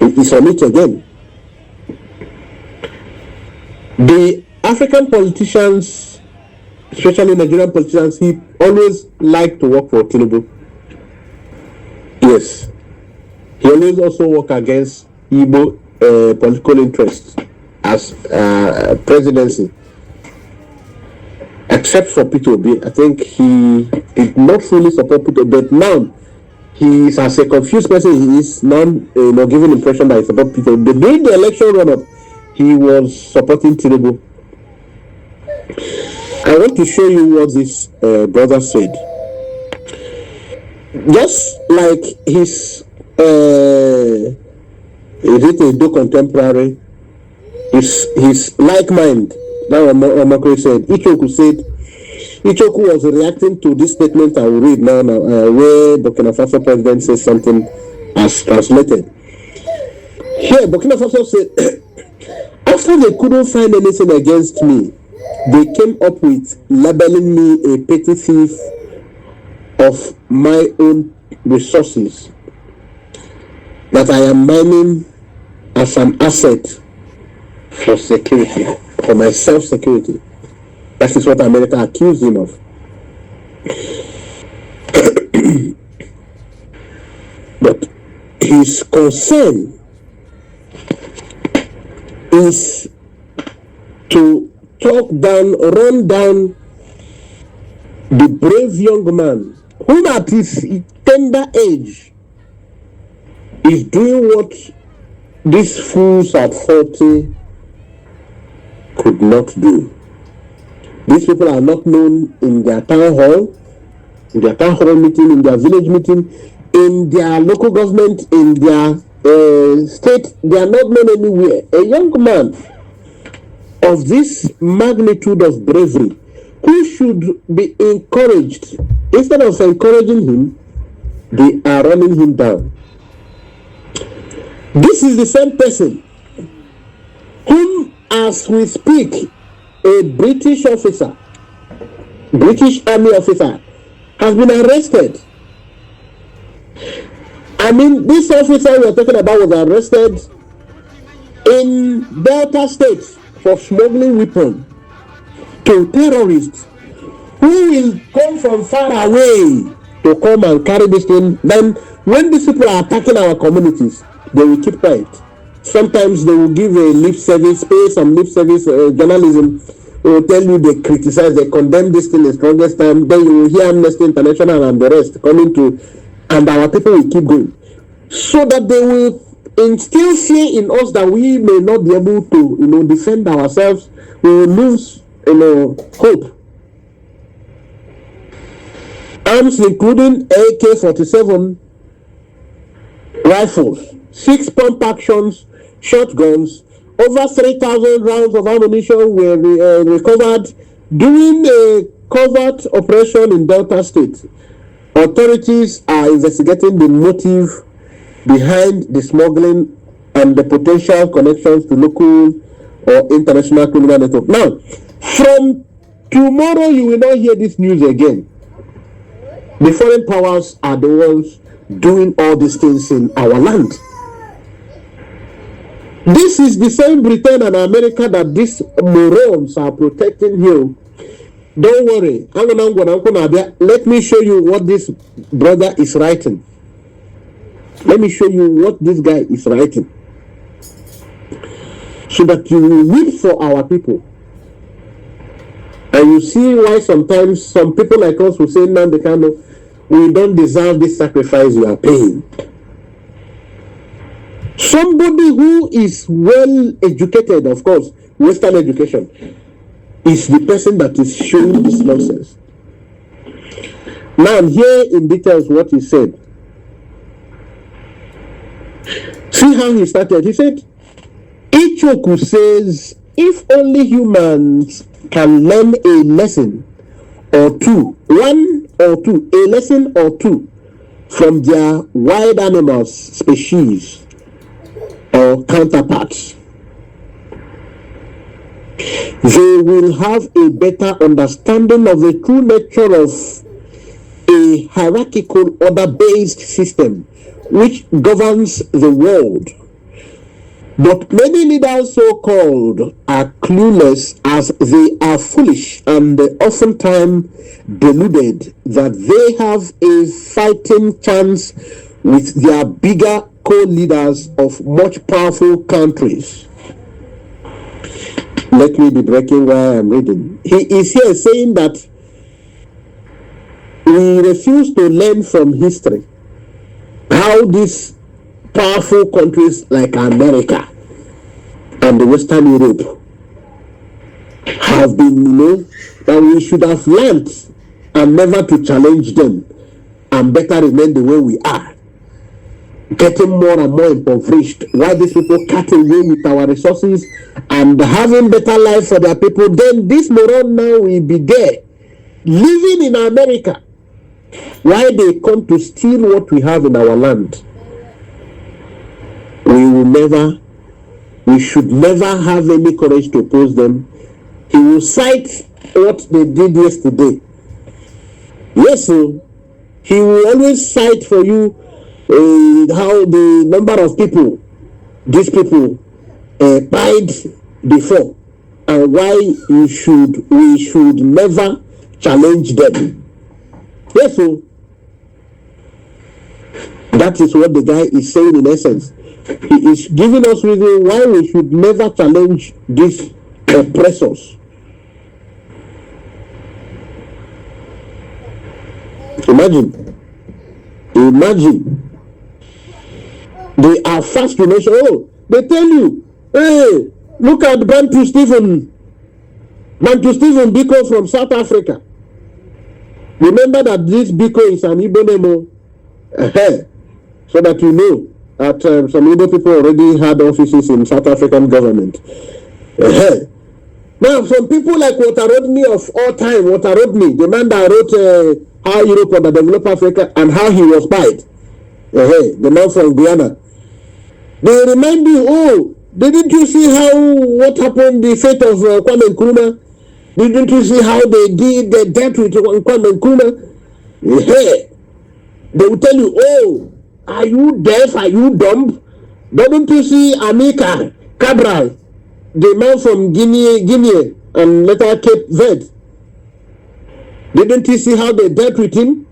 S1: It's on it again. The African politicians, especially Nigerian politicians, he always liked to work for Tinubu. Yes. He always also work against Igbo political interests as presidency. Except for Peter Obi. I think he did not fully support Peter Obi, but now he is, as a confused person, he is now giving the impression that he supports Peter Obi. During the election run-up, he was supporting Tinubu. I want to show you what this brother said. Just like his is it a do contemporary? His like mind. Now Omakwe said. Ichoku was reacting to this statement I will read now where Burkina Faso president says something as translated. Here, Burkina Faso said, after they couldn't find anything against me, they came up with labeling me a petty thief of my own resources that I am mining as an asset for security, for my self-security. That is what America accused him of. But his concern is to run down the brave young man who at his tender age is doing what these fools at 40 could not do. These people are not known in their town hall meeting, in their village meeting, in their local government, in their state. They are not known anywhere. A young man of this magnitude of bravery, who should be encouraged, instead of encouraging him, they are running him down. This is the same person whom, as we speak, a British officer, British Army officer, has been arrested. I mean, this officer we are talking about was arrested in Delta State for smuggling weapons to terrorists who will come from far away to come and carry this thing. Then when these people are attacking our communities, they will keep quiet. Sometimes they will give a lip service, pay some lip service journalism. They will tell you they criticize, they condemn this thing the strongest time. Then you will hear Amnesty International and the rest coming to, and our people will keep going. So that they will instill fear in us that we may not be able to, defend ourselves. We will lose, hope. Arms including AK-47 rifles, 6 pump actions, shotguns, over 3,000 rounds of ammunition were recovered during a covert operation in Delta State. Authorities are investigating the motive behind the smuggling and the potential connections to local or international criminal network. Now, from tomorrow, you will not hear this news again. The foreign powers are the ones doing all these things in our land. This is the same Britain and America that these morons are protecting here. Don't worry. Let me show you what this brother is writing. Let me show you what this guy is writing, so that you will weep for our people. And you see why sometimes some people like us will say, Nnamdi Kanu, we don't deserve this sacrifice you are paying. Somebody who is well educated, of course, Western education, is the person that is showing this nonsense. Now, here in details what he said. See how he started. He said, Ichoku says, if only humans can learn a lesson or two, a lesson or two from their wild animals species or counterparts, they will have a better understanding of the true nature of a hierarchical order-based system which governs the world. But many leaders, so-called, are clueless, as they are foolish and oftentimes deluded that they have a fighting chance with their bigger co-leaders of much powerful countries. Let me be breaking while I'm reading. He is here saying that we refuse to learn from history how these powerful countries like America and the Western Europe have been, that we should have learned and never to challenge them and better remain the way we are, getting more and more impoverished while these people cut away with our resources and having better life for their people. Then this moron now will be there living in America while they come to steal what we have in our land. we should never have any courage to oppose them. He will cite what they did yesterday. Yes, so he will always cite for you how the number of people these people died before, and why we should never challenge them. Yes, so that is what the guy is saying in essence. He is giving us reason why we should never challenge these oppressors. Imagine, they are fast relation. Oh, they tell you, hey, look at Bantu Stephen Biko from South Africa. Remember that this Biko is an Igbo name, so that you know that some Igbo people already had offices in South African government. Now, some people like Walter Rodney of all time, Walter Rodney, the man that wrote How Europe Underdeveloped Africa and how he was spied, the man from Guyana. They remind you, oh, didn't you see what happened, the fate of Kwame Nkrumah? Didn't you see how they did the death with Kwame Nkrumah? They will tell you, oh, are you deaf? Are you dumb? Don't you see Amika Cabral, the man from Guinea and later Cape Verde? Didn't you see how they dealt with him?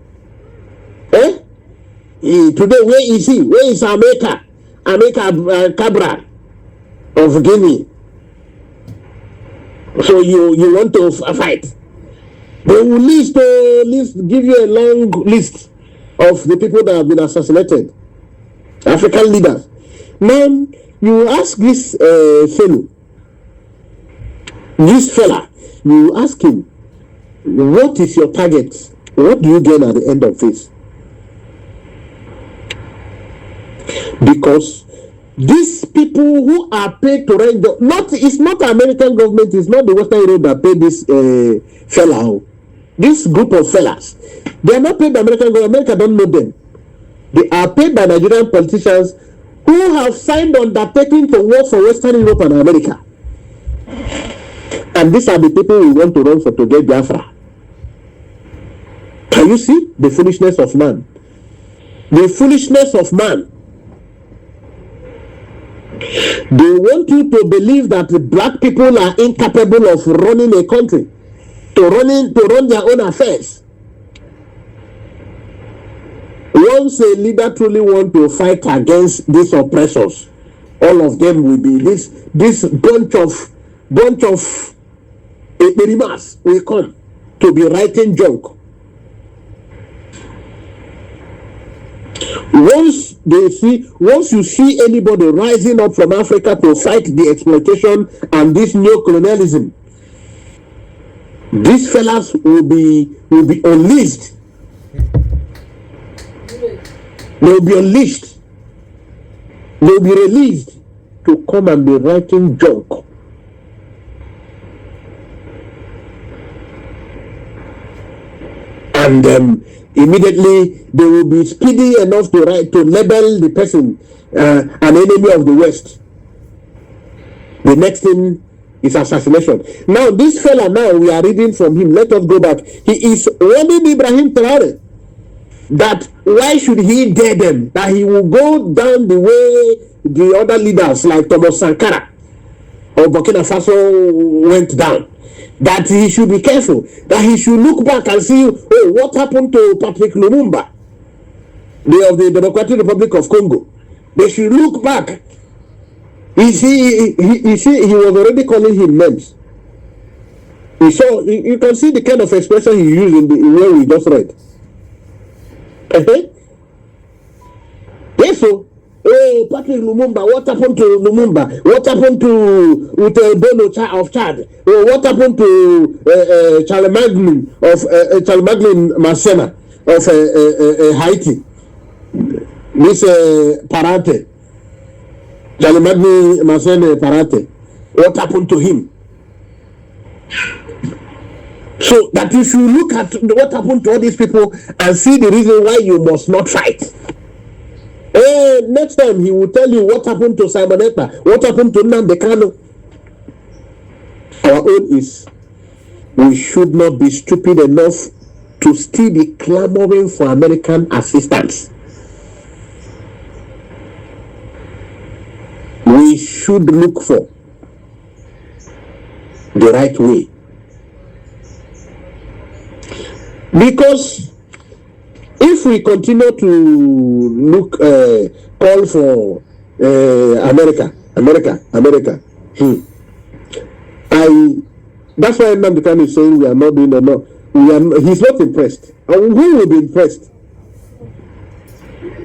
S1: Today, where is he? Where is Amika Cabral of Guinea? So you want to fight? They will give you a long list of the people that have been assassinated, African leaders. Now you ask this fella, you ask him, what is your target? What do you gain at the end of this? Because these people who are paid to run it's not the American government, it's not the Western Europe that paid this fella. This group of fellas, they are not paid by American government. America don't know them. They are paid by Nigerian politicians who have signed undertaking to work for Western Europe and America. And these are the people we want to run for to get Biafra. Can you see the foolishness of man? The foolishness of man. They want you to believe that the black people are incapable of running a country, to run their own affairs. Once a leader truly want to fight against these oppressors, all of them will be this bunch of Iberimas will come to be writing junk. Once you see anybody rising up from Africa to fight the exploitation and this neo-colonialism, these fellas will be unleashed. They will be unleashed. They will be released to come and be writing junk. And immediately they will be speedy enough to label the person an enemy of the West. The next thing is assassination. Now this fella, now we are reading from him. Let us go back. He is warning Ibrahim Traore that why should he dare them? That he will go down the way the other leaders like Thomas Sankara of Burkina Faso went down. That he should be careful, that he should look back and see, oh, what happened to Patrick Lumumba, of the Democratic Republic of Congo. They should look back. You see, he was already calling him names. You can see the kind of expression he used in where we just read. Yes, so, oh, Patrick Lumumba, what happened to Lumumba? What happened to Bono of Chad? Oh, what happened to Charlemagne Marcena of Haiti? This Parate, Charlemagne Marcena Parate. What happened to him? So that if you look at what happened to all these people and see the reason why you must not fight. Next time he will tell you what happened to Simon Ekpa, what happened to Nnamdi Kanu. Our own is, we should not be stupid enough to still be clamoring for American assistance. We should look for the right way. Because if we continue to call for America, that's why Nnamdi Kanu is saying we are not doing enough. He's not impressed. And who will be impressed?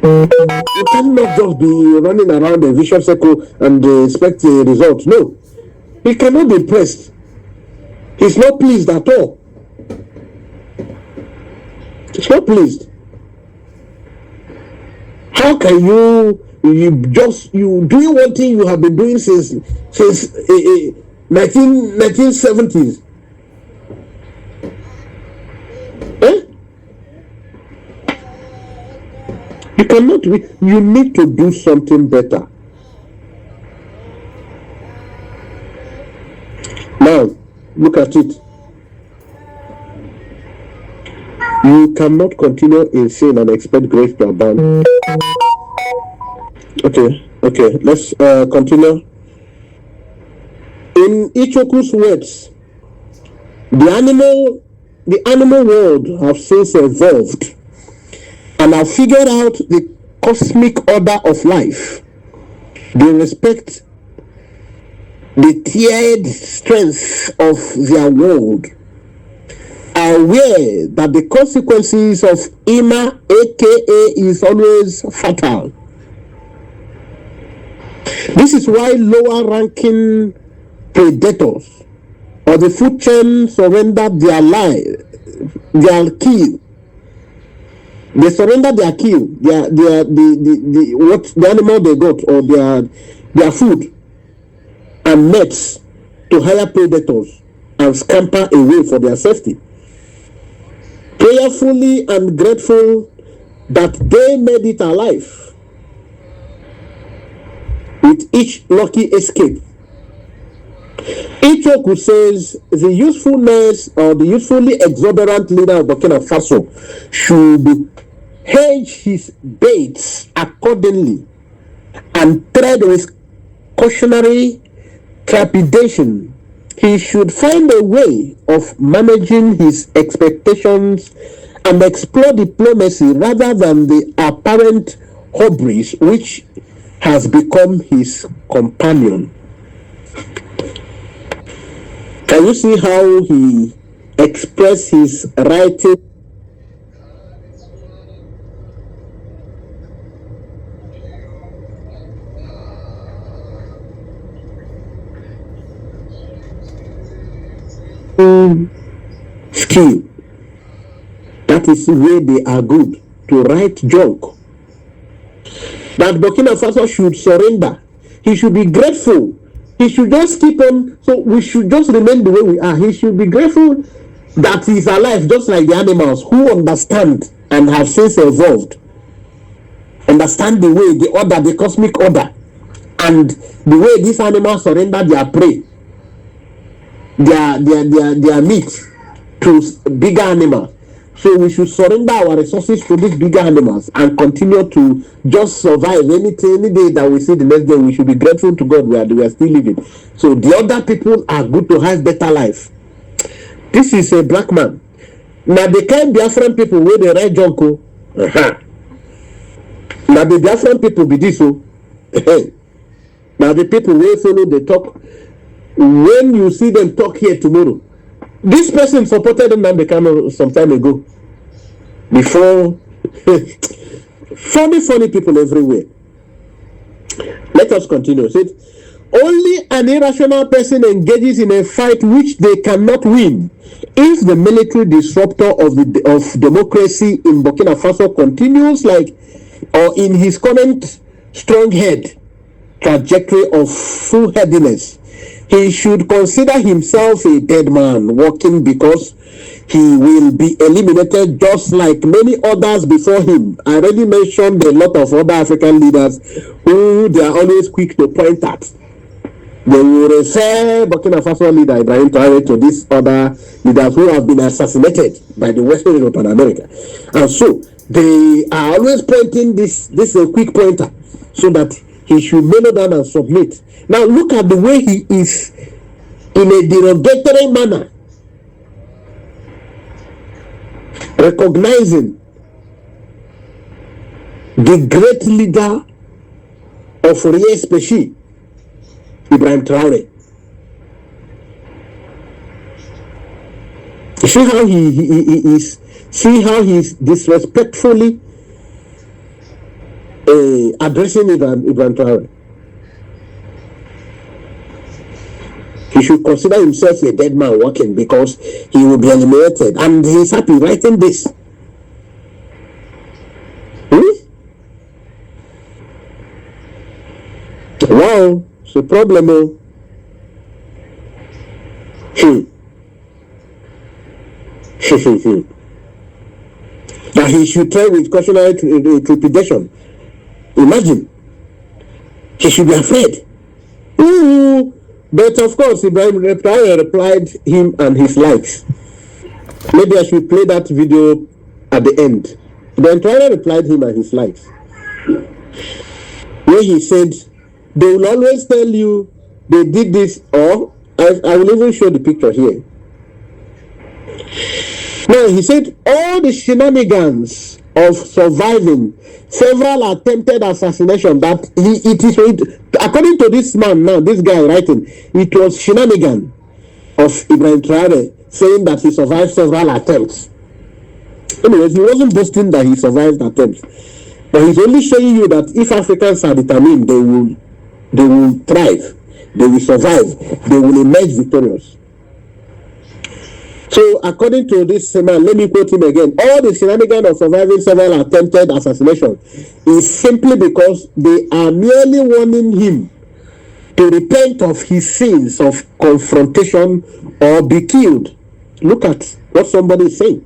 S1: You cannot just be running around a vicious circle and expect a result. No, he cannot be impressed. He's not pleased at all. He's not pleased. How can you doing one thing you have been doing since 1970s? You cannot be. You need to do something better. Now, look at it. You cannot continue insane and expect grace to abound. Okay, let's continue. In Ichoku's words, the animal world have since evolved and have figured out the cosmic order of life. They respect the tiered strength of their world, are aware that the consequences of Ima, aka, is always fatal. This is why lower ranking predators or the food chain surrender their kill. They surrender their kill, the animal they got, or their food and nets to higher predators and scamper away for their safety. Prayerfully and grateful that they made it alive with each lucky escape. Ichoku says the usefulness or the usefully exuberant leader of Burkina Faso should hedge his baits accordingly and tread with cautionary trepidation. He should find a way of managing his expectations and explore diplomacy rather than the apparent hubris which has become his companion. Can you see how he expressed his writing? Skill. That is where they are good, to write junk. That Burkina Faso should surrender. He should be grateful. He should just keep on. So we should just remain the way we are. He should be grateful that he's alive, just like the animals who understand and have since evolved. Understand the way, the order, the cosmic order, and the way these animals surrender their prey, their meat to bigger animals. So we should surrender our resources to these bigger animals and continue to just survive any day that we see the next day. We should be grateful to God we are still living. So the other people are good to have better life. This is a black man. Now the kind Biafran people where they write junko. Now the Biafran people be this so. Now the people where follow the talk. When you see them talk here tomorrow, this person supported Nnamdi Kanu some time ago. Before, funny people everywhere. Let us continue. Said, only an irrational person engages in a fight which they cannot win. If the military disruptor of democracy in Burkina Faso continues or in his current strong head trajectory of foolhardiness, he should consider himself a dead man walking, because he will be eliminated just like many others before him. I already mentioned a lot of other African leaders who they are always quick to point at. They will refer Burkina Faso leader Ibrahim Traore to these other leaders who have been assassinated by the Western European America. And so they are always pointing this a quick pointer so that he should mellow down and submit. Now look at the way he is in a derogatory manner recognizing the great leader of Rie Species, Ibrahim Traore. See how he is. See how he's disrespectfully addressing Ibrahim Traore. He should consider himself a dead man walking because he will be eliminated, and he's happy writing this. Wow, it's a problem. That he should try with cautionary trepidation. Imagine. He should be afraid. Ooh. But of course, Ibrahim replied him and his likes. Maybe I should play that video at the end. Then Traore replied him and his likes, where he said, they will always tell you they did this, or I will even show the picture here. Now he said all the shenanigans of surviving several attempted assassination that according to this man now, this guy writing, it was shenanigan of Ibrahim Traore saying that he survived several attempts. Anyways, he wasn't boasting that he survived attempts, but he's only showing you that if Africans are determined, they will thrive, they will survive, they will emerge victorious. So according to this man, let me quote him again. All the shenanigans of surviving several attempted assassinations is simply because they are merely warning him to repent of his sins of confrontation or be killed. Look at what somebody is saying.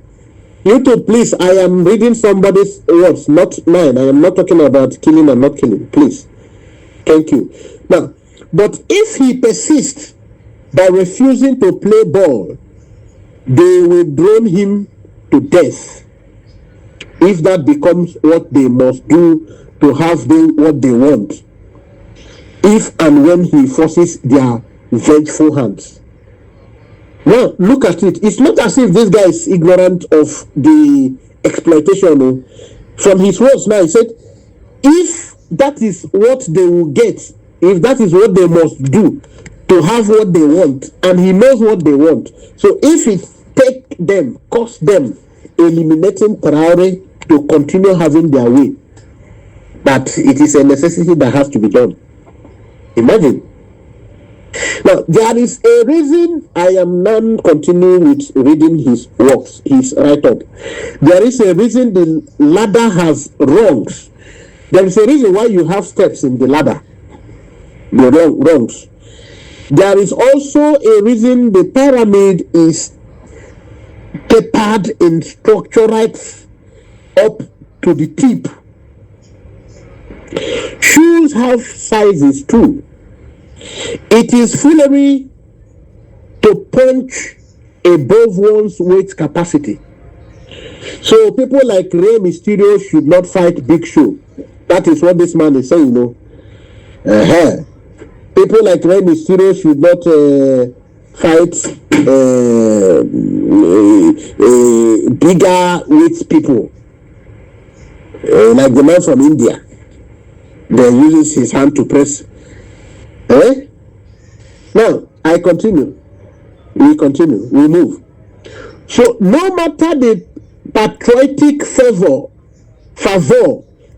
S1: YouTube, please, I am reading somebody's words, not mine. I am not talking about killing and not killing. Please. Thank you. Now, but if he persists by refusing to play ball, they will drone him to death if that becomes what they must do to have what they want, if and when he forces their vengeful hands. Now look at it. It's not as if this guy is ignorant of the exploitation. From his words now, he said, if that is what they will get, if that is what they must do to have what they want, and he knows what they want, so if it cost them eliminating Traore to continue having their way, that it is a necessity that has to be done. Imagine. Now there is a reason I am now continuing with reading his works, his write-up. There is a reason the ladder has rungs. There is a reason why you have steps in the ladder, the rungs. There is also a reason the pyramid is tapered in structure right up to the tip. Shoes have sizes too. It is foolery to punch above one's weight capacity. So people like Rey Mysterio should not fight Big Show. That is what this man is saying, People like Rey Mysterio should not fight bigger weight people, like the man from India. They uses his hand to press. Now I continue. We continue. We move. So no matter the patriotic favor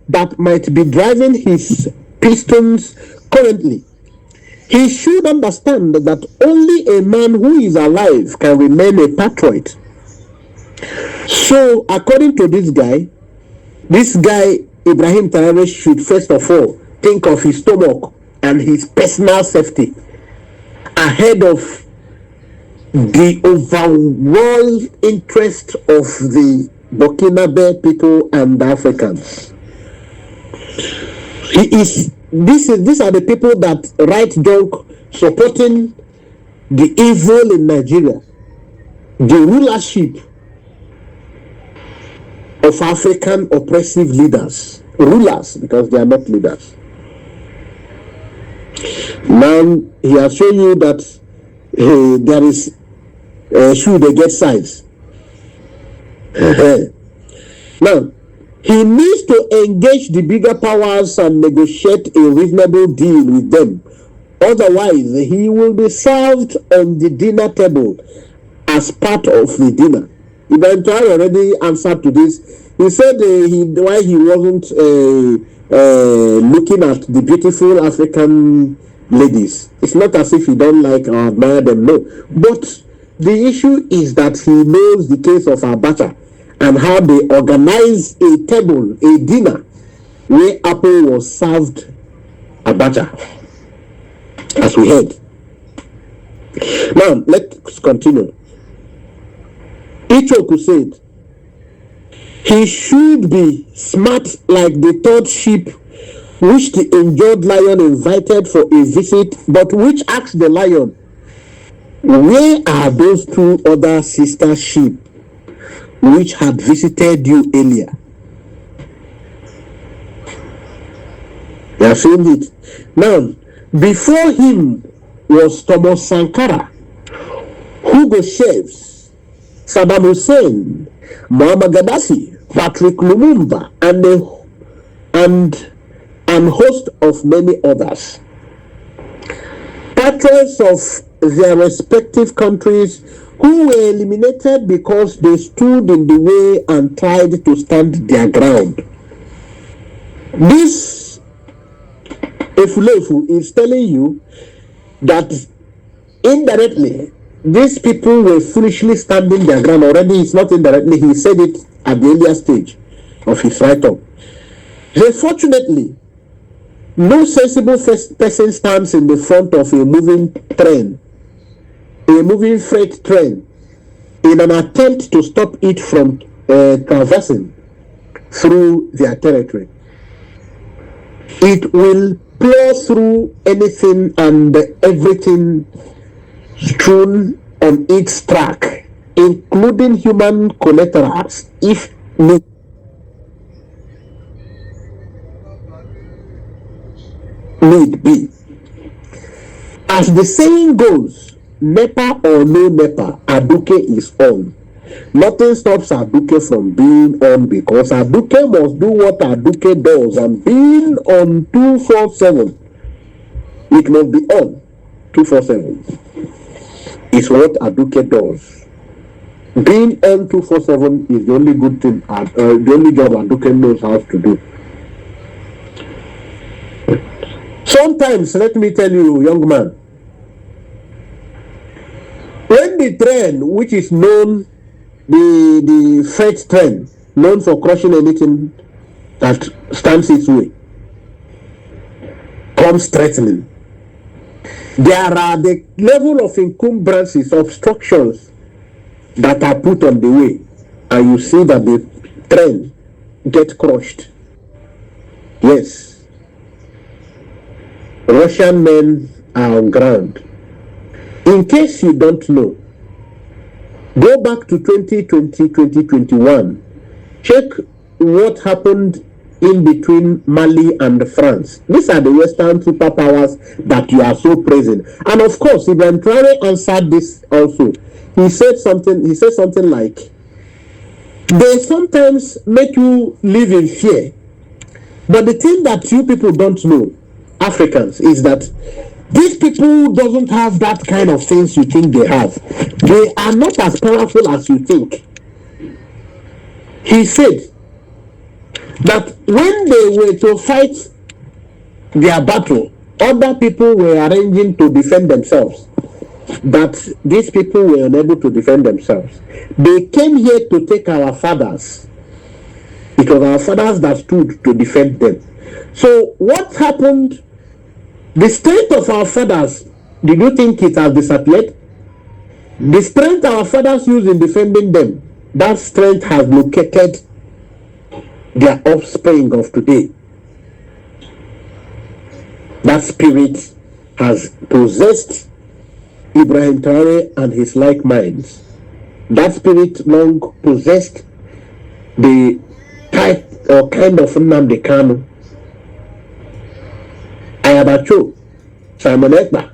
S1: that might be driving his pistons currently, he should understand that only a man who is alive can remain a patriot. So according to this guy Ibrahim Traore should first of all think of his stomach and his personal safety ahead of the overall interest of the Burkinabe people and the Africans. These are the people that write joke supporting the evil in Nigeria, the rulership of African oppressive leaders, rulers, because they are not leaders. Now he has shown you that there is should they get size. Now he needs to engage the bigger powers and negotiate a reasonable deal with them. Otherwise, he will be served on the dinner table as part of the dinner. Ibrahim Traore already answered to this. He said why he wasn't looking at the beautiful African ladies. It's not as if he don't like or admire them, no. But the issue is that he knows the case of Abacha and how they organized a table, a dinner, where Apple was served Abacha, as we heard. Now, let's continue. Ichoku said, he should be smart like the third sheep which the injured lion invited for a visit, but which asked the lion, where are those two other sister sheep which had visited you earlier? You have seen it. Now, before him was Thomas Sankara, Hugo Chavez, Saddam Hussein, Muammar Gaddafi, Patrick Lumumba, and host of many others. Patriots of their respective countries who were eliminated because they stood in the way and tried to stand their ground. This Efulefu is telling you that indirectly these people were foolishly standing their ground. Already, it's not indirectly, he said it at the earlier stage of his write-up. Unfortunately, no sensible person stands in the front of a moving train, a moving freight train, in an attempt to stop it from traversing through their territory. It will plow through anything and everything strewn on its track, including human collaterals, if need be. As the saying goes, NEPA or no NEPA, Aduke is on. Nothing stops Aduke from being on, because Aduke must do what Aduke does, and being on 247, it must be on 247 is what Aduke does. Being on 247 is the only good thing, the only job Aduke knows how to do. Sometimes, let me tell you, young man, when the train, which is known, the freight train, known for crushing anything that stands its way, comes threatening, there are the level of encumbrances, obstructions that are put on the way, and you see that the train gets crushed. Yes. Russian men are on ground. In case you don't know, go back to 2020, 2021. Check what happened in between Mali and France. These are the Western superpowers that you are so praising. And of course, Ibrahim Traore answered this also. He said something like, they sometimes make you live in fear. But the thing that you people don't know, Africans, is that these people doesn't have that kind of things you think they have. They are not as powerful as you think. He said that when they were to fight their battle, other people were arranging to defend themselves, but these people were unable to defend themselves. They came here to take our fathers. It was our fathers that stood to defend them. So what happened? The state of our fathers, did you think it has disappeared? The strength our fathers used in defending them, that strength has located their offspring of today. That spirit has possessed Ibrahim Traore and his like minds. That spirit long possessed the type or kind of Nnamdi Kanu, Ayabacho, Simon Ekpa,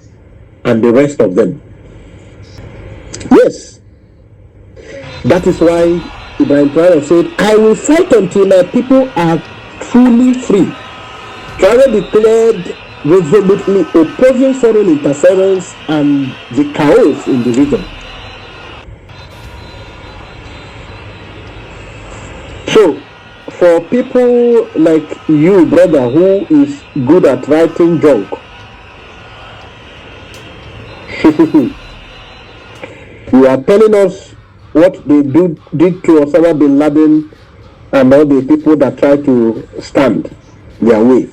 S1: and the rest of them. Yes, that is why Ibrahim Traore said, I will fight until my people are truly free. Traore declared resolutely opposing foreign interference and the chaos in the region. So, for people like you, brother, who is good at writing junk, you are telling us what they did to Osama bin Laden and all the people that try to stand their way.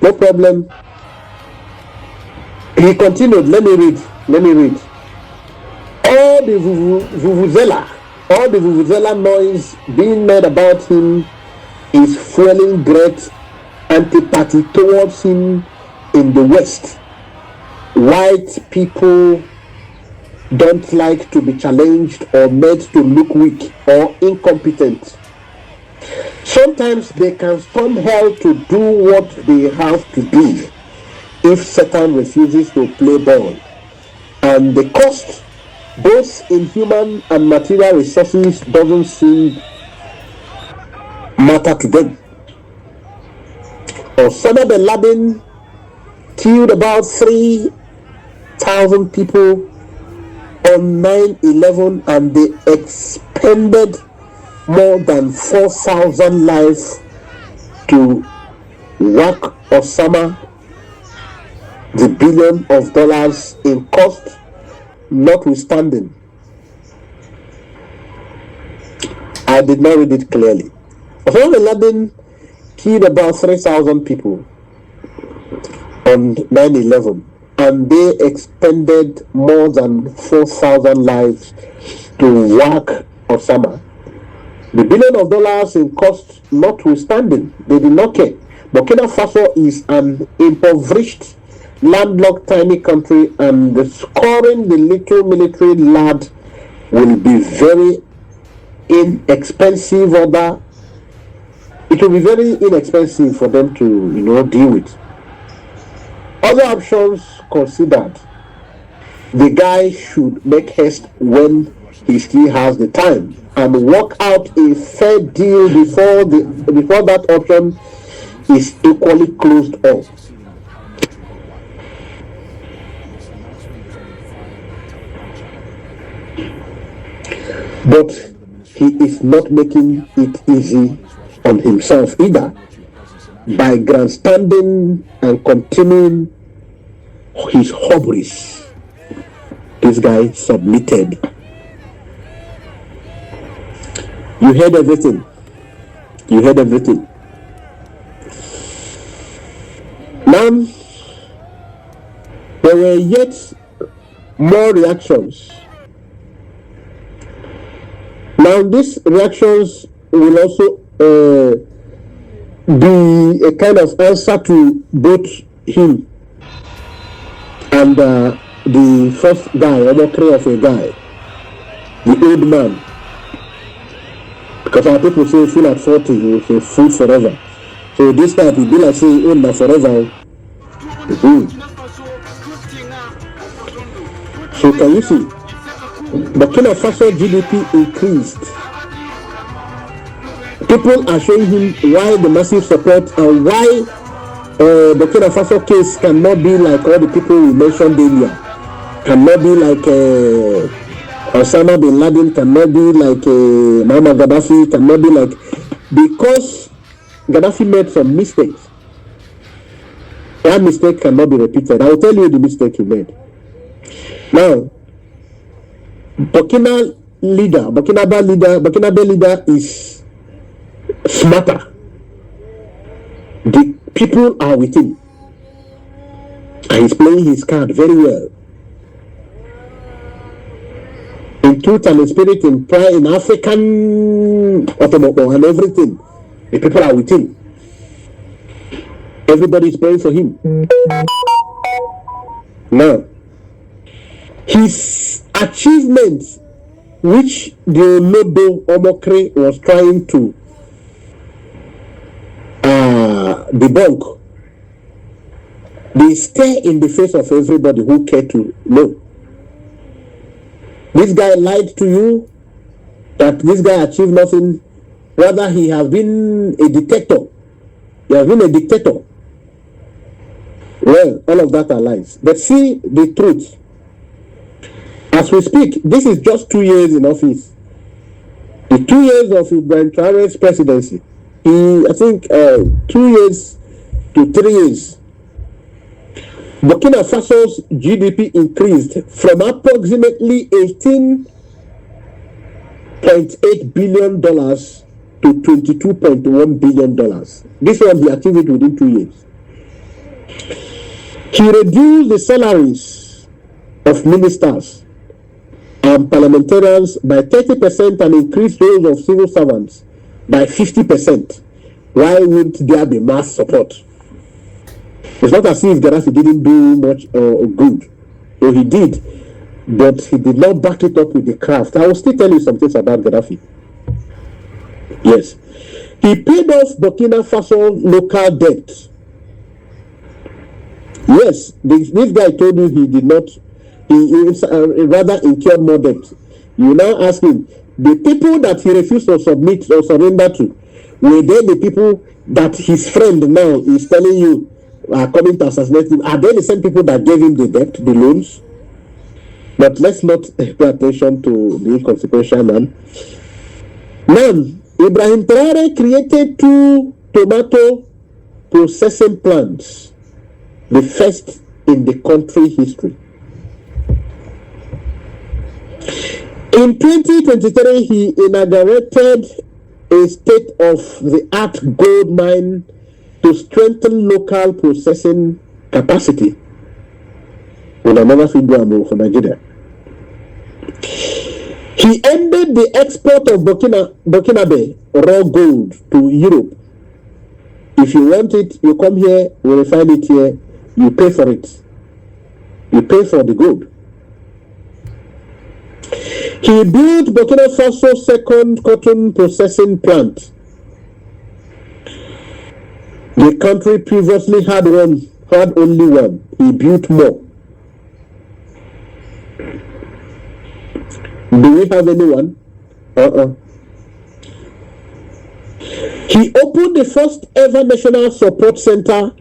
S1: No problem. He continued, let me read. All the vuvuzela noise being made about him is fueling great antipathy towards him in the West. White people don't like to be challenged or made to look weak or incompetent. Sometimes they can storm hell to do what they have to do if Satan refuses to play ball. And the cost, both in human and material resources, doesn't seem matter to them. Osama bin Laden killed about 3,000 people on 9/11 and they expended more than 4,000 lives to whack Osama the $1 billion in cost notwithstanding. I did not read it clearly. Osama bin Laden killed about 3,000 people on 9/11 and they expended more than 4,000 lives to whack Osama. The $1 billion in cost notwithstanding, they did not care. Burkina Faso is an impoverished, landlocked, tiny country, and scoring the little military lad will be very inexpensive. It will be very inexpensive for them to, deal with. Other options considered, the guy should make haste when he still has the time and work out a fair deal before that option is equally closed off. But he is not making it easy on himself either by grandstanding and continuing his hubris. This guy submitted. You heard everything. Now, there were yet more reactions. Now, these reactions will also be a kind of answer to both him and the first guy, a mockery of a guy, the old man. Because our people say fool at 40, you say fool forever. So this type will be like saying old man forever. So can you see? Burkina Faso GDP increased. People are showing him why the massive support and why Burkina Faso case cannot be like all the people we mentioned earlier. Cannot be like Osama bin Laden, cannot be like Muammar Gaddafi, cannot be like, because Gaddafi made some mistakes. That mistake cannot be repeated. I will tell you the mistake he made. Now, Burkina leader is smarter. The people are with him, and he's playing his card very well. in truth and in spirit, in pride, in African automobile and everything. The people are with him. Everybody is praying for him. Now, his achievements, which the Olodo Omokri was trying to debunk, they stare in the face of everybody who care to know. This guy lied to you that this guy achieved nothing. Rather, he has been a dictator. He has been a dictator. Well, all of that are lies. But see the truth. As we speak, this is just 2 years in office. The 2 years of Ibrahim Traore's presidency. I think 2 years to 3 years. Burkina Faso's GDP increased from approximately $18.8 billion to $22.1 billion. This one he achieved it within 2 years. He reduced the salaries of ministers and parliamentarians by 30% and increased those of civil servants by 50%. Why wouldn't there be mass support? It's not as if Gaddafi didn't do much good. So he did, but he did not back it up with the craft. I will still tell you some things about Gaddafi. Yes. He paid off Burkina Faso local debt. Yes, this guy told you he did not, he rather incurred more debt. You now ask him, the people that he refused to submit or surrender to, were they the people that his friend now is telling you are coming to assassinate him? Are they the same people that gave him the debt, the loans? But let's not pay attention to the inconsequential man. Now, Ibrahim Traore created 2 tomato processing plants, the first in the country history. In 2023, he inaugurated a state-of-the-art gold mine to strengthen local processing capacity. For Nigeria. He ended the export of Burkinabe raw gold to Europe. If you want it, you come here, we refine it here, you pay for it. You pay for the gold. He built Burkina Faso's second cotton processing plant. The country previously had only one. He built more. Do we have anyone? He opened the first ever national support center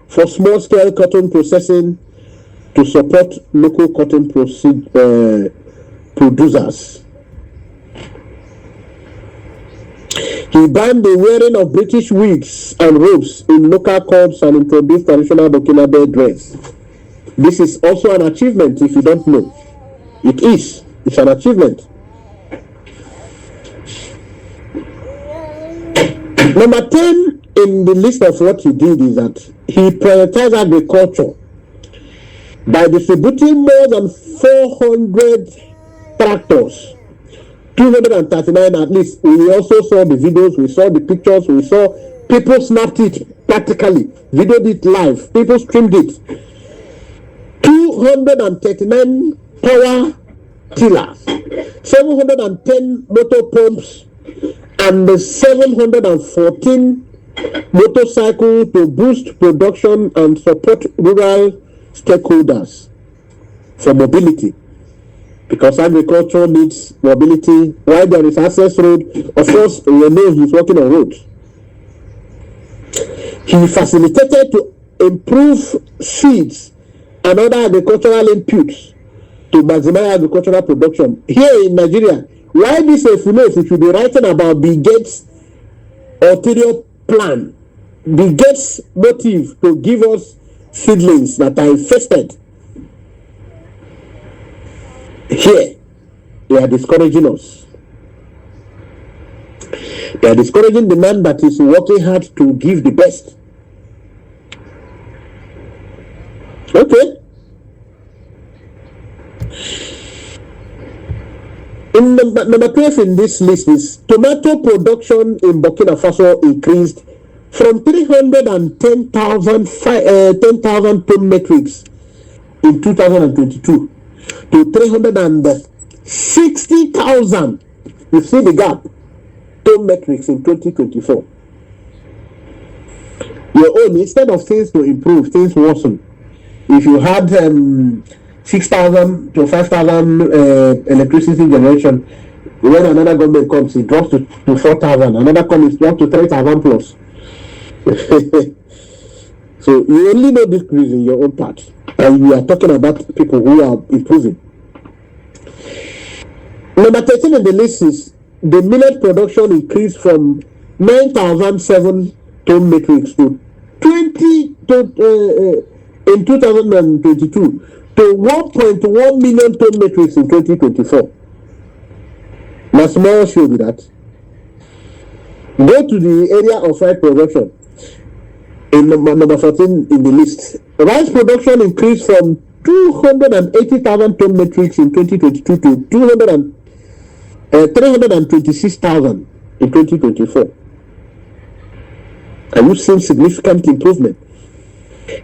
S1: for small-scale cotton processing to support local cotton producers. He banned the wearing of British wigs and robes in local courts and introduced traditional Burkinabe dress. This is also an achievement if you don't know. It is. It's an achievement. Number 10 in the list of what he did is that he prioritized agriculture by distributing more than 400 tractors, 239 at least. We also saw the videos, we saw the pictures, we saw people snapped it practically, videoed it live, people streamed it. 239 power tillers, 710 motor pumps, and 714 motorcycles to boost production and support rural stakeholders for mobility. Because agriculture needs mobility. While there is access road, of course, we know he's working on roads. He facilitated to improve seeds and other agricultural inputs to maximize agricultural production. Here in Nigeria, why this if we should be writing about Bill Gates' ulterior plan, Bill Gates' motive to give us seedlings that are infested. Here, they are discouraging us. They are discouraging the man that is working hard to give the best. Okay. In number 12 in this list is tomato production in Burkina Faso increased from 310,000 ton metrics in 2022 to 360,000. You see the gap, ton metrics in 2024. Your own, instead of things to improve, things worsen. If you had 6,000 to 5,000 electricity generation, when another government comes, it drops to 4,000. Another comes, it drops to 3,000 plus. So you only know decrease in your own part, and we are talking about people who are improving. Number 13 in the list is the millet production increased from 9,007 ton metrics to 20 in 2022 to 1.1 million ton metrics in 2024. Now, small show with that. Go to the area of rice production in number 14 in the list. Rice production increased from 280,000 ton metrics in 2022 to 326,000 in 2024. Are you seeing significant improvement?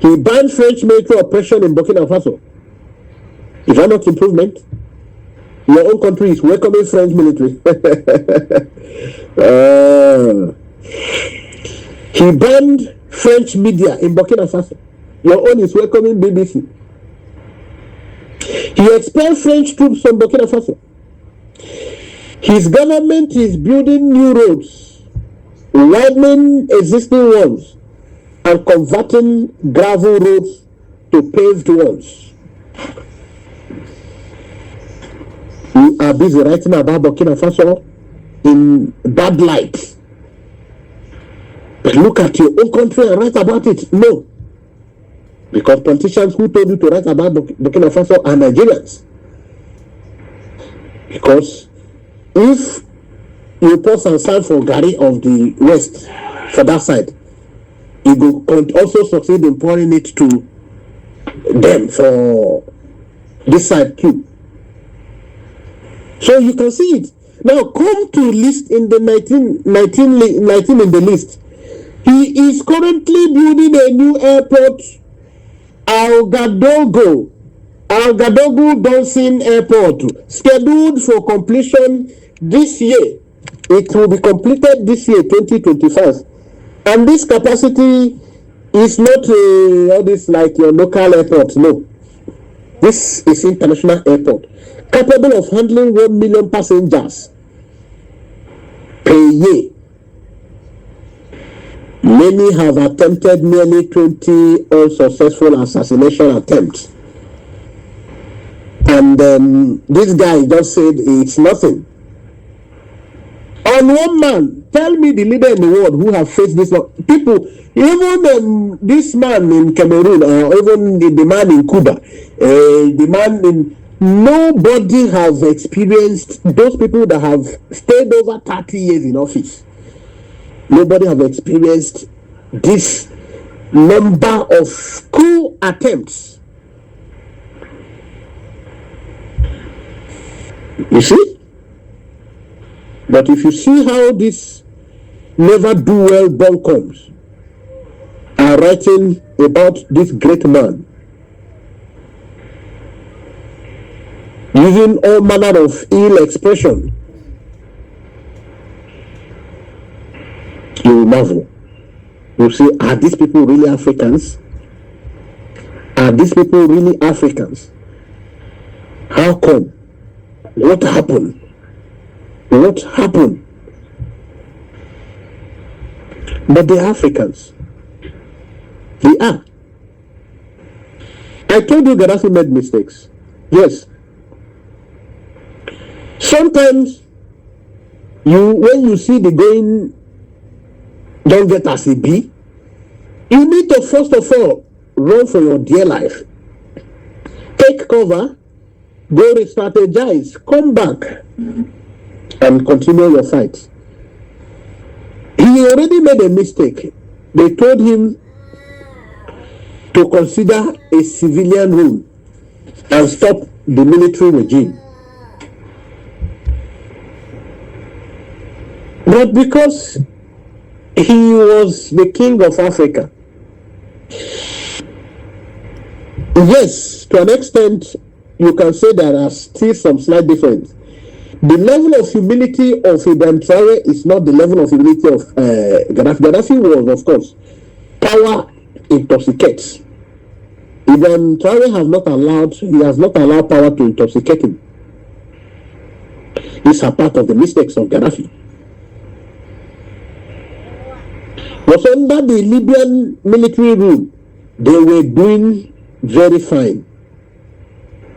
S1: He banned French military oppression in Burkina Faso. Is that not improvement? Your own country is welcoming French military. He banned French media in Burkina Faso. Your own is welcoming BBC. He expelled French troops from Burkina Faso. His government is building new roads, widening existing ones, and converting gravel roads to paved ones. You are busy writing about Burkina Faso in bad light. But look at your own country and write about it. No. Because politicians who told you to write about Burkina Faso are Nigerians. Because if you post and stand for Gary of the West for that side, you will also succeed in pouring it to them for this side too. So you can see it. Now come to list in the 19 in the list. He is currently building a new airport, Ouagadougou Dancing Airport, scheduled for completion this year. It will be completed this year, 2025. And this capacity is not all this like your local airport. No. This is international airport, capable of handling 1 million passengers per year. Many have attempted nearly 20 unsuccessful assassination attempts. And this guy just said it's nothing. On one man, tell me the leader in the world who have faced this. People, even this man in Cameroon, or even the man in Cuba, the man in... Nobody has experienced, those people that have stayed over 30 years in office, nobody have experienced this number of coup attempts. You see? But if you see how this never do well buncoms are writing about this great man, using all manner of ill expression, you will marvel. You say, are these people really Africans? Are these people really Africans? How come? What happened? What happened? But they're Africans. They are. I told you Gaddafi made mistakes. Yes. Sometimes when you see the going don't get as it be, you need to first of all run for your dear life. Take cover, go re-strategize, come back and continue your fight. He already made a mistake. They told him to consider a civilian rule and stop the military regime. But because he was the king of Africa, yes, to an extent, you can say there are still some slight difference. The level of humility of Ibrahim Traore is not the level of humility of Gaddafi. Gaddafi was, of course, power intoxicates. Ibrahim Traore has not allowed power to intoxicate him. These are part of the mistakes of Gaddafi. But under the Libyan military rule, they were doing very fine,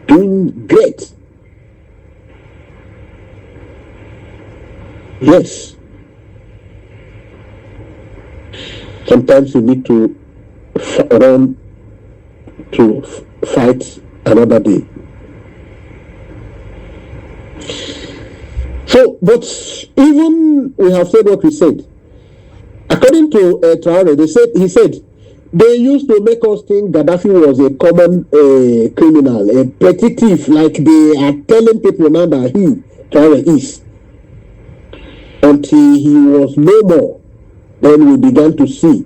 S1: doing great. Yes. Sometimes you need to run to fight another day. So, but even we have said what we said. According to Traore, he said they used to make us think Gaddafi was a common criminal, a petty thief, like they are telling people now that Traore is. Until he was no more, then we began to see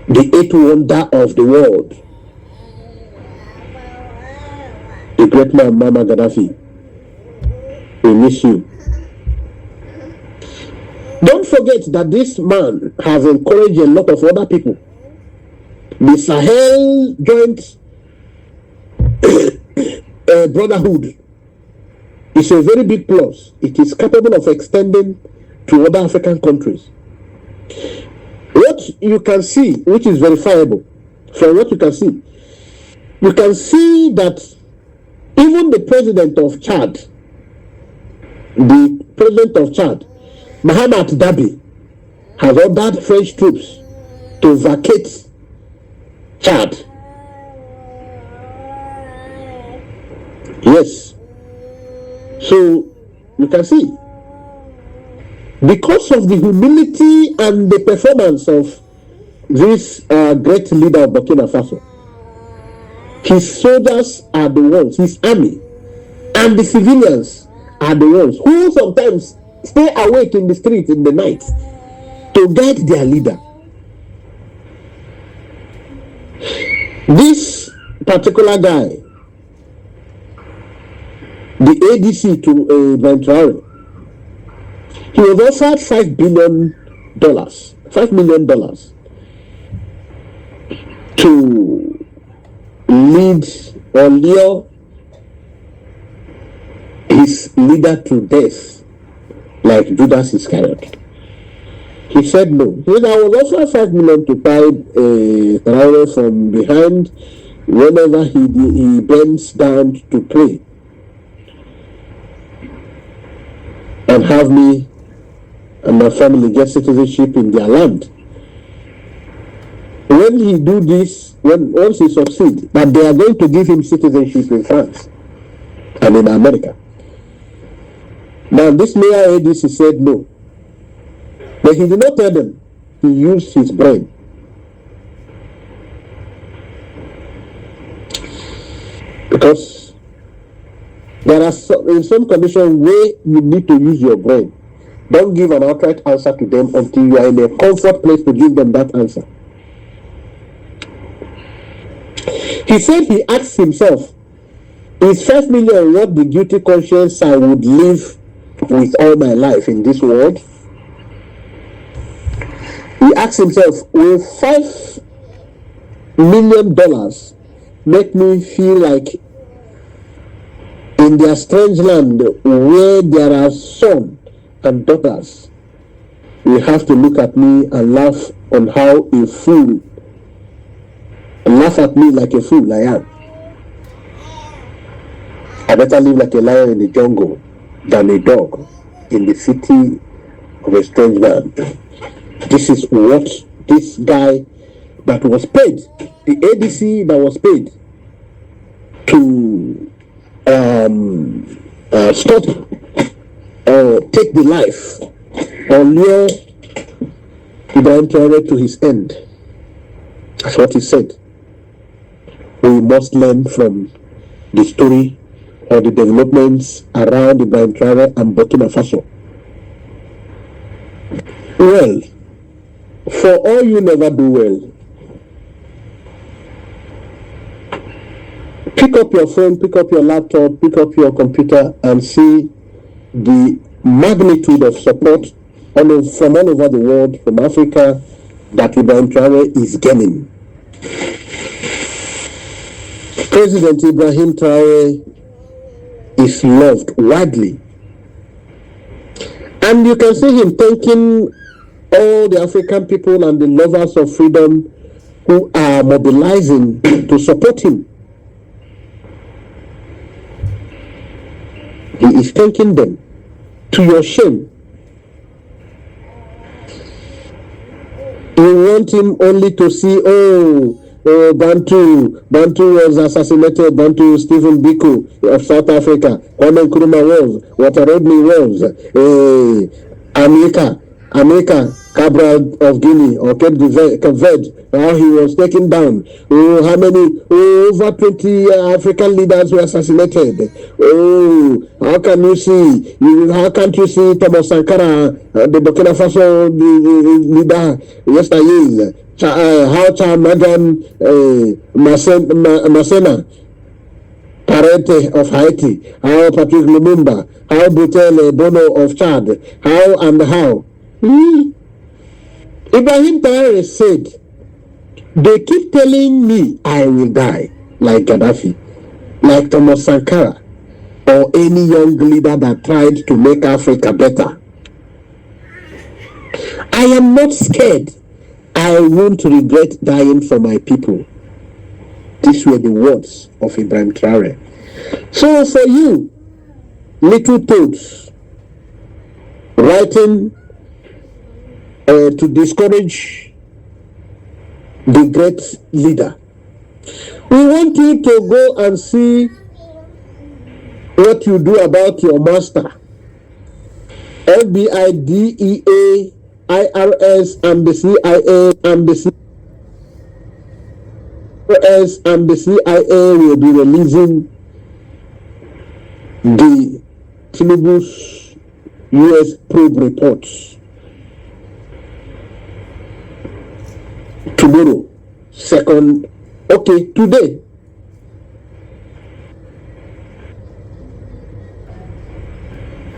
S1: the eighth wonder of the world, the great man Mama Gaddafi. We miss you. Don't forget that this man has encouraged a lot of other people. The Sahel Joint Brotherhood is a very big plus. It is capable of extending to other African countries. What you can see, which is verifiable, from what you can see that even the president of Chad, Mahamat Dabi, has ordered French troops to vacate Chad. Yes. So you can see, because of the humility and the performance of this great leader of Burkina Faso, his soldiers are the ones, his army, and the civilians are the ones who sometimes stay awake in the street in the night to guide their leader. This particular guy, the ADC to Ibrahim Traore, he was offered $5 million to lead or lure his leader to death, like Judas Iscariot. He said no. He said, I was offered $5 million to bribe Traore from behind whenever he bends down to pray, and have me and my family get citizenship in their land. When he do this, once he succeeds, that they are going to give him citizenship in France and in America. Now this mayor ADC said no. But he did not tell them. He used his brain. Because there are in some conditions where you need to use your brain. Don't give an outright answer to them until you are in a comfort place to give them that answer. He said he asked himself, is 5 million what the guilty conscience I would live with all my life in this world? He asked himself, will $5 million make me feel like in their strange land where there are sons and daughters, you have to look at me and laugh on how a fool, laugh at me like a fool I am. I better live like a lion in the jungle than a dog in the city of a strange man. This is what this guy that was paid, the ADC that was paid to stop or take the life or lure Ibrahim Traore to his end. That's what he said. We must learn from the story or the developments around Ibrahim Traore and Burkina Faso. Well, for all you never do well, pick up your phone, pick up your laptop, pick up your computer and see the magnitude of support from all over the world, from Africa, that Ibrahim Traore is gaining. President Ibrahim Traore is loved widely. And you can see him thanking all the African people and the lovers of freedom who are mobilizing to support him. He is thanking them, to your shame. You want him only to see, Bantu was assassinated, Bantu Stephen Biko of South Africa, Kwame Nkrumah was, Walter Rodney was, America Cabral of Guinea or Cape Verde, how he was taken down. How many? Over 20 African leaders were assassinated. How can you see? How can't you see Thomas Sankara, the Burkina Faso leader yesterday? How Chamadan Masena Parete of Haiti, how Patrick Lumumba, how Butel Bono of Chad, how. Ibrahim Traore said, they keep telling me I will die like Gaddafi, like Thomas Sankara, or any young leader that tried to make Africa better. I am not scared. I won't regret dying for my people. These were the words of Ibrahim Traore. So for you, little toads, writing to discourage the great leader, we want you to go and see what you do about your master, FBI, DEA, IRS, and the CIA, and the IRS and the CIA will be releasing the Tinubu's US probe reports tomorrow, today.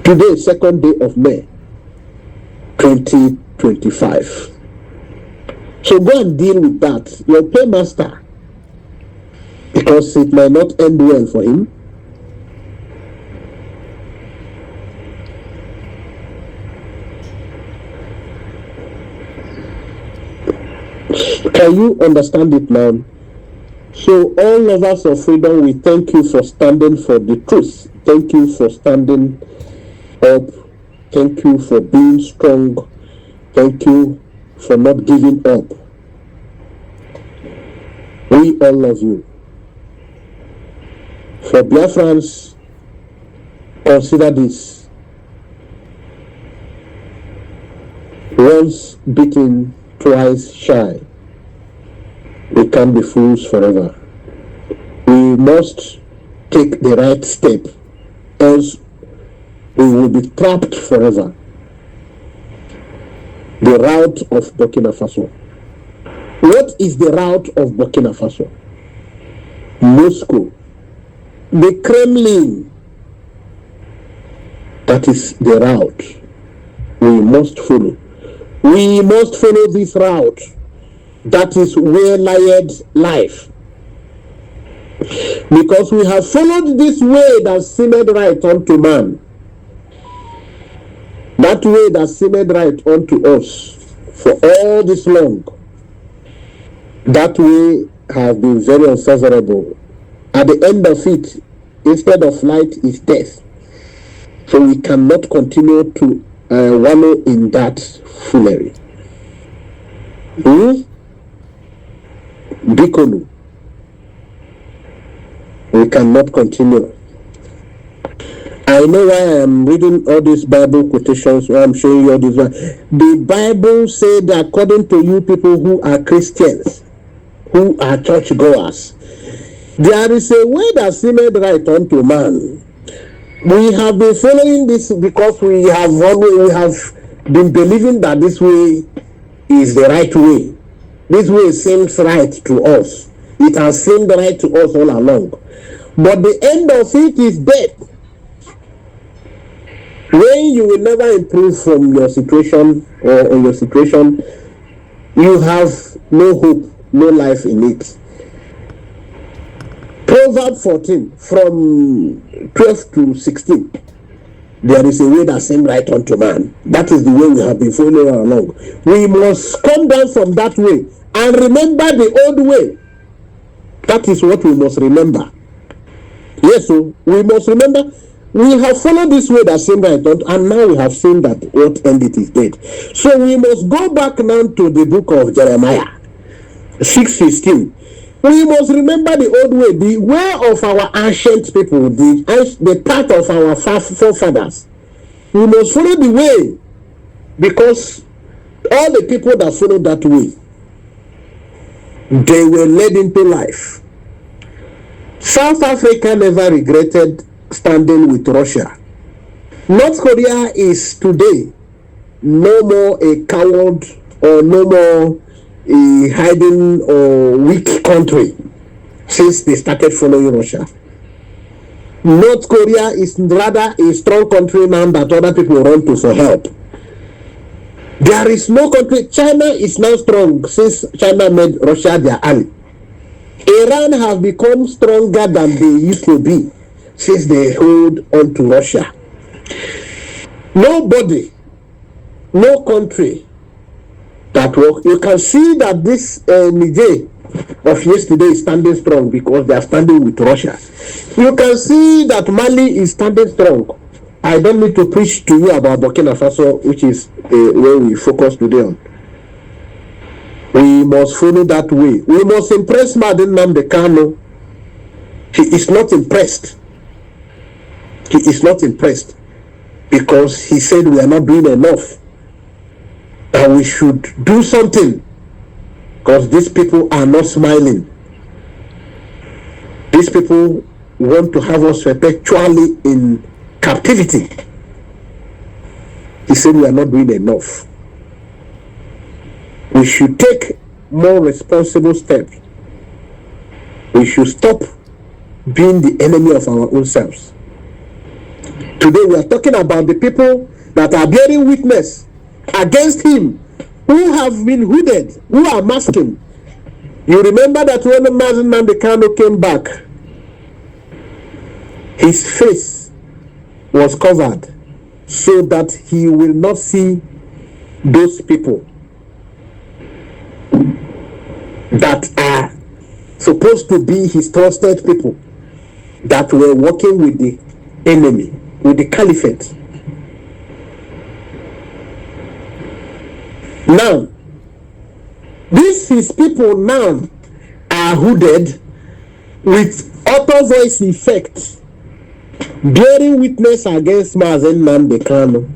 S1: Today, 2nd day of May, 2025. So go and deal with that, your paymaster, because it might not end well for him. Can you understand it now? So all lovers of freedom, we thank you for standing for the truth. Thank you for standing up. Thank you for being strong. Thank you for not giving up. We all love you. For Biafrans, consider this. Once beaten, twice shy. We can't be fools forever. We must take the right step, else we will be trapped forever. The route of Burkina Faso. What is the route of Burkina Faso? Moscow. The Kremlin. That is the route we must follow. We must follow this route. That is where lieth life. Because we have followed this way that seemed right unto man. That way that seemed right unto us for all this long. That way has been very unfavorable. At the end of it, instead of light is death. So we cannot continue to wallow in that foolery. Bikonu. We cannot continue. I know why I am reading all these Bible quotations, why I'm showing you all this. The Bible said that according to you people who are Christians, who are churchgoers, there is a way that seemeth right unto man. We have been following this because we have been believing that this way is the right way. This way seems right to us. It has seemed right to us all along. But the end of it is death. When you will never improve from your situation or in your situation, you have no hope, no life in it. Proverbs 14 from 12 to 16. There is a way that seems right unto man. That is the way we have been following along. We must come down from that way and remember the old way. That is what we must remember. Yes, so we must remember we have followed this way that seemed right, and now we have seen that what ended is dead. So we must go back now to the book of Jeremiah 6:15. We must remember the old way, the way of our ancient people, the path of our forefathers. We must follow the way, because all the people that followed that way, they were led into life. South Africa never regretted standing with Russia. North Korea is today no more a coward or no more a hiding or weak country since they started following Russia. North Korea is rather a strong country now that other people run to for help. There is no country. China is now strong since China made Russia their ally. Iran have become stronger than they used to be since they hold on to Russia. Nobody, no country that work. You can see that this Niger of yesterday is standing strong because they are standing with Russia. You can see that Mali is standing strong. I don't need to preach to you about Burkina Faso, which is where we focus today on. We must follow that way. We must impress Mazi Nnamdi Kanu. He is not impressed. He is not impressed because he said we are not doing enough. And we should do something because these people are not smiling. These people want to have us perpetually in captivity. He said we are not doing enough. We should take more responsible steps. We should stop being the enemy of our own selves. Today we are talking about the people that are bearing witness against him, who have been hooded, who are masking. You remember that when Mazi Nnamdi Kanu came back, his face was covered so that he will not see those people that are supposed to be his trusted people that were working with the enemy, with the caliphate. Now, these his people now are hooded with auto voice effect, bearing witness against Mazi Nnamdi Kanu.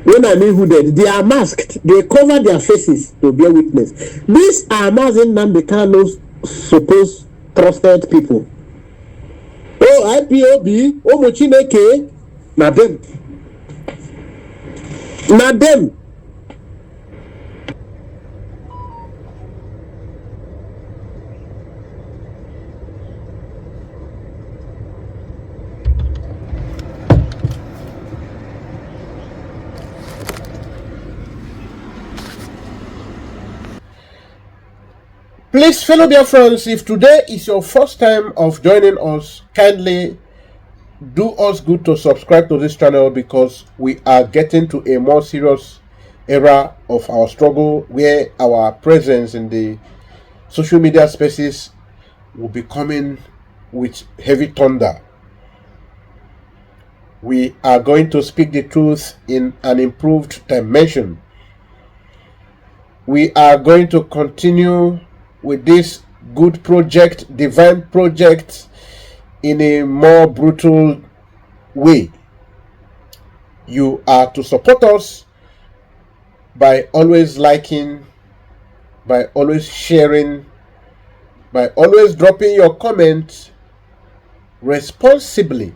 S1: When I mean hooded, they are masked. They cover their faces to bear witness. These are Mazi Nnamdi Kanu's supposed trusted people. Oh, IPOB, oh, Mochineke, na them. Na them.
S2: Please, fellow Biafrans, if today is your first time of joining us, kindly do us good to subscribe to this channel, because we are getting to a more serious era of our struggle where our presence in the social media spaces will be coming with heavy thunder. We are going to speak the truth in an improved dimension. We are going to continue with this good project, divine project, in a more brutal way. You are to support us by always liking, by always sharing, by always dropping your comment responsibly,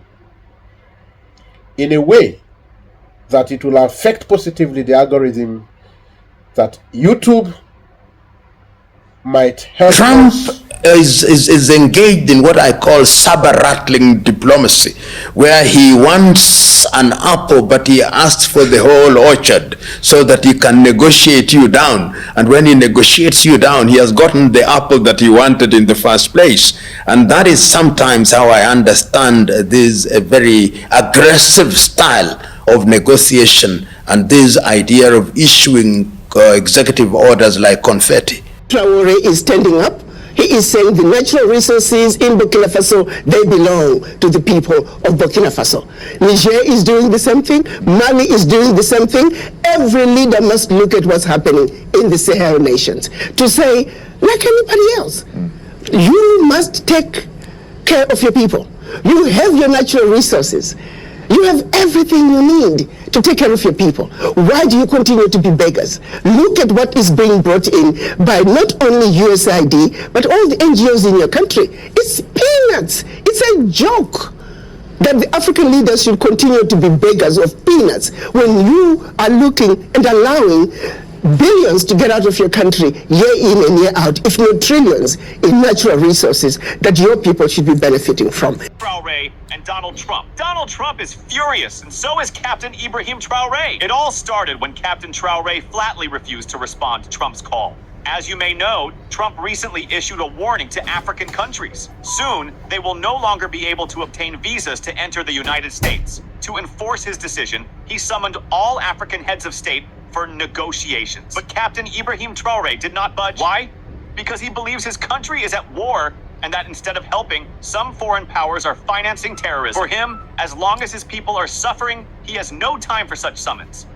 S2: in a way that it will affect positively the algorithm, that YouTube might help
S3: Trump
S2: us.
S3: is engaged in what I call saber-rattling diplomacy, where he wants an apple, but he asks for the whole orchard so that he can negotiate you down. And when he negotiates you down, he has gotten the apple that he wanted in the first place. And that is sometimes how I understand this very aggressive style of negotiation and this idea of issuing executive orders like confetti.
S4: Traore is standing up. He is saying the natural resources in Burkina Faso, they belong to the people of Burkina Faso. Niger is doing the same thing. Mali is doing the same thing. Every leader must look at what's happening in the Sahel nations to say, like anybody else, you must take care of your people. You have your natural resources. You have everything you need to take care of your people. Why do you continue to be beggars? Look at what is being brought in by not only USAID, but all the NGOs in your country. It's peanuts. It's a joke that the African leaders should continue to be beggars of peanuts when you are looking and allowing billions to get out of your country year in and year out, if not trillions, in natural resources that your people should be benefiting from.
S5: Traore and Donald Trump. Donald Trump is furious, and so is Captain Ibrahim Traore. It all started when Captain Traore flatly refused to respond to Trump's call. As you may know, Trump recently issued a warning to African countries. Soon, they will no longer be able to obtain visas to enter the United States. To enforce his decision, he summoned all African heads of state for negotiations. But Captain Ibrahim Traore did not budge. Why? Because he believes his country is at war, and that instead of helping, some foreign powers are financing terrorism. For him, as long as his people are suffering, he has no time for such summons.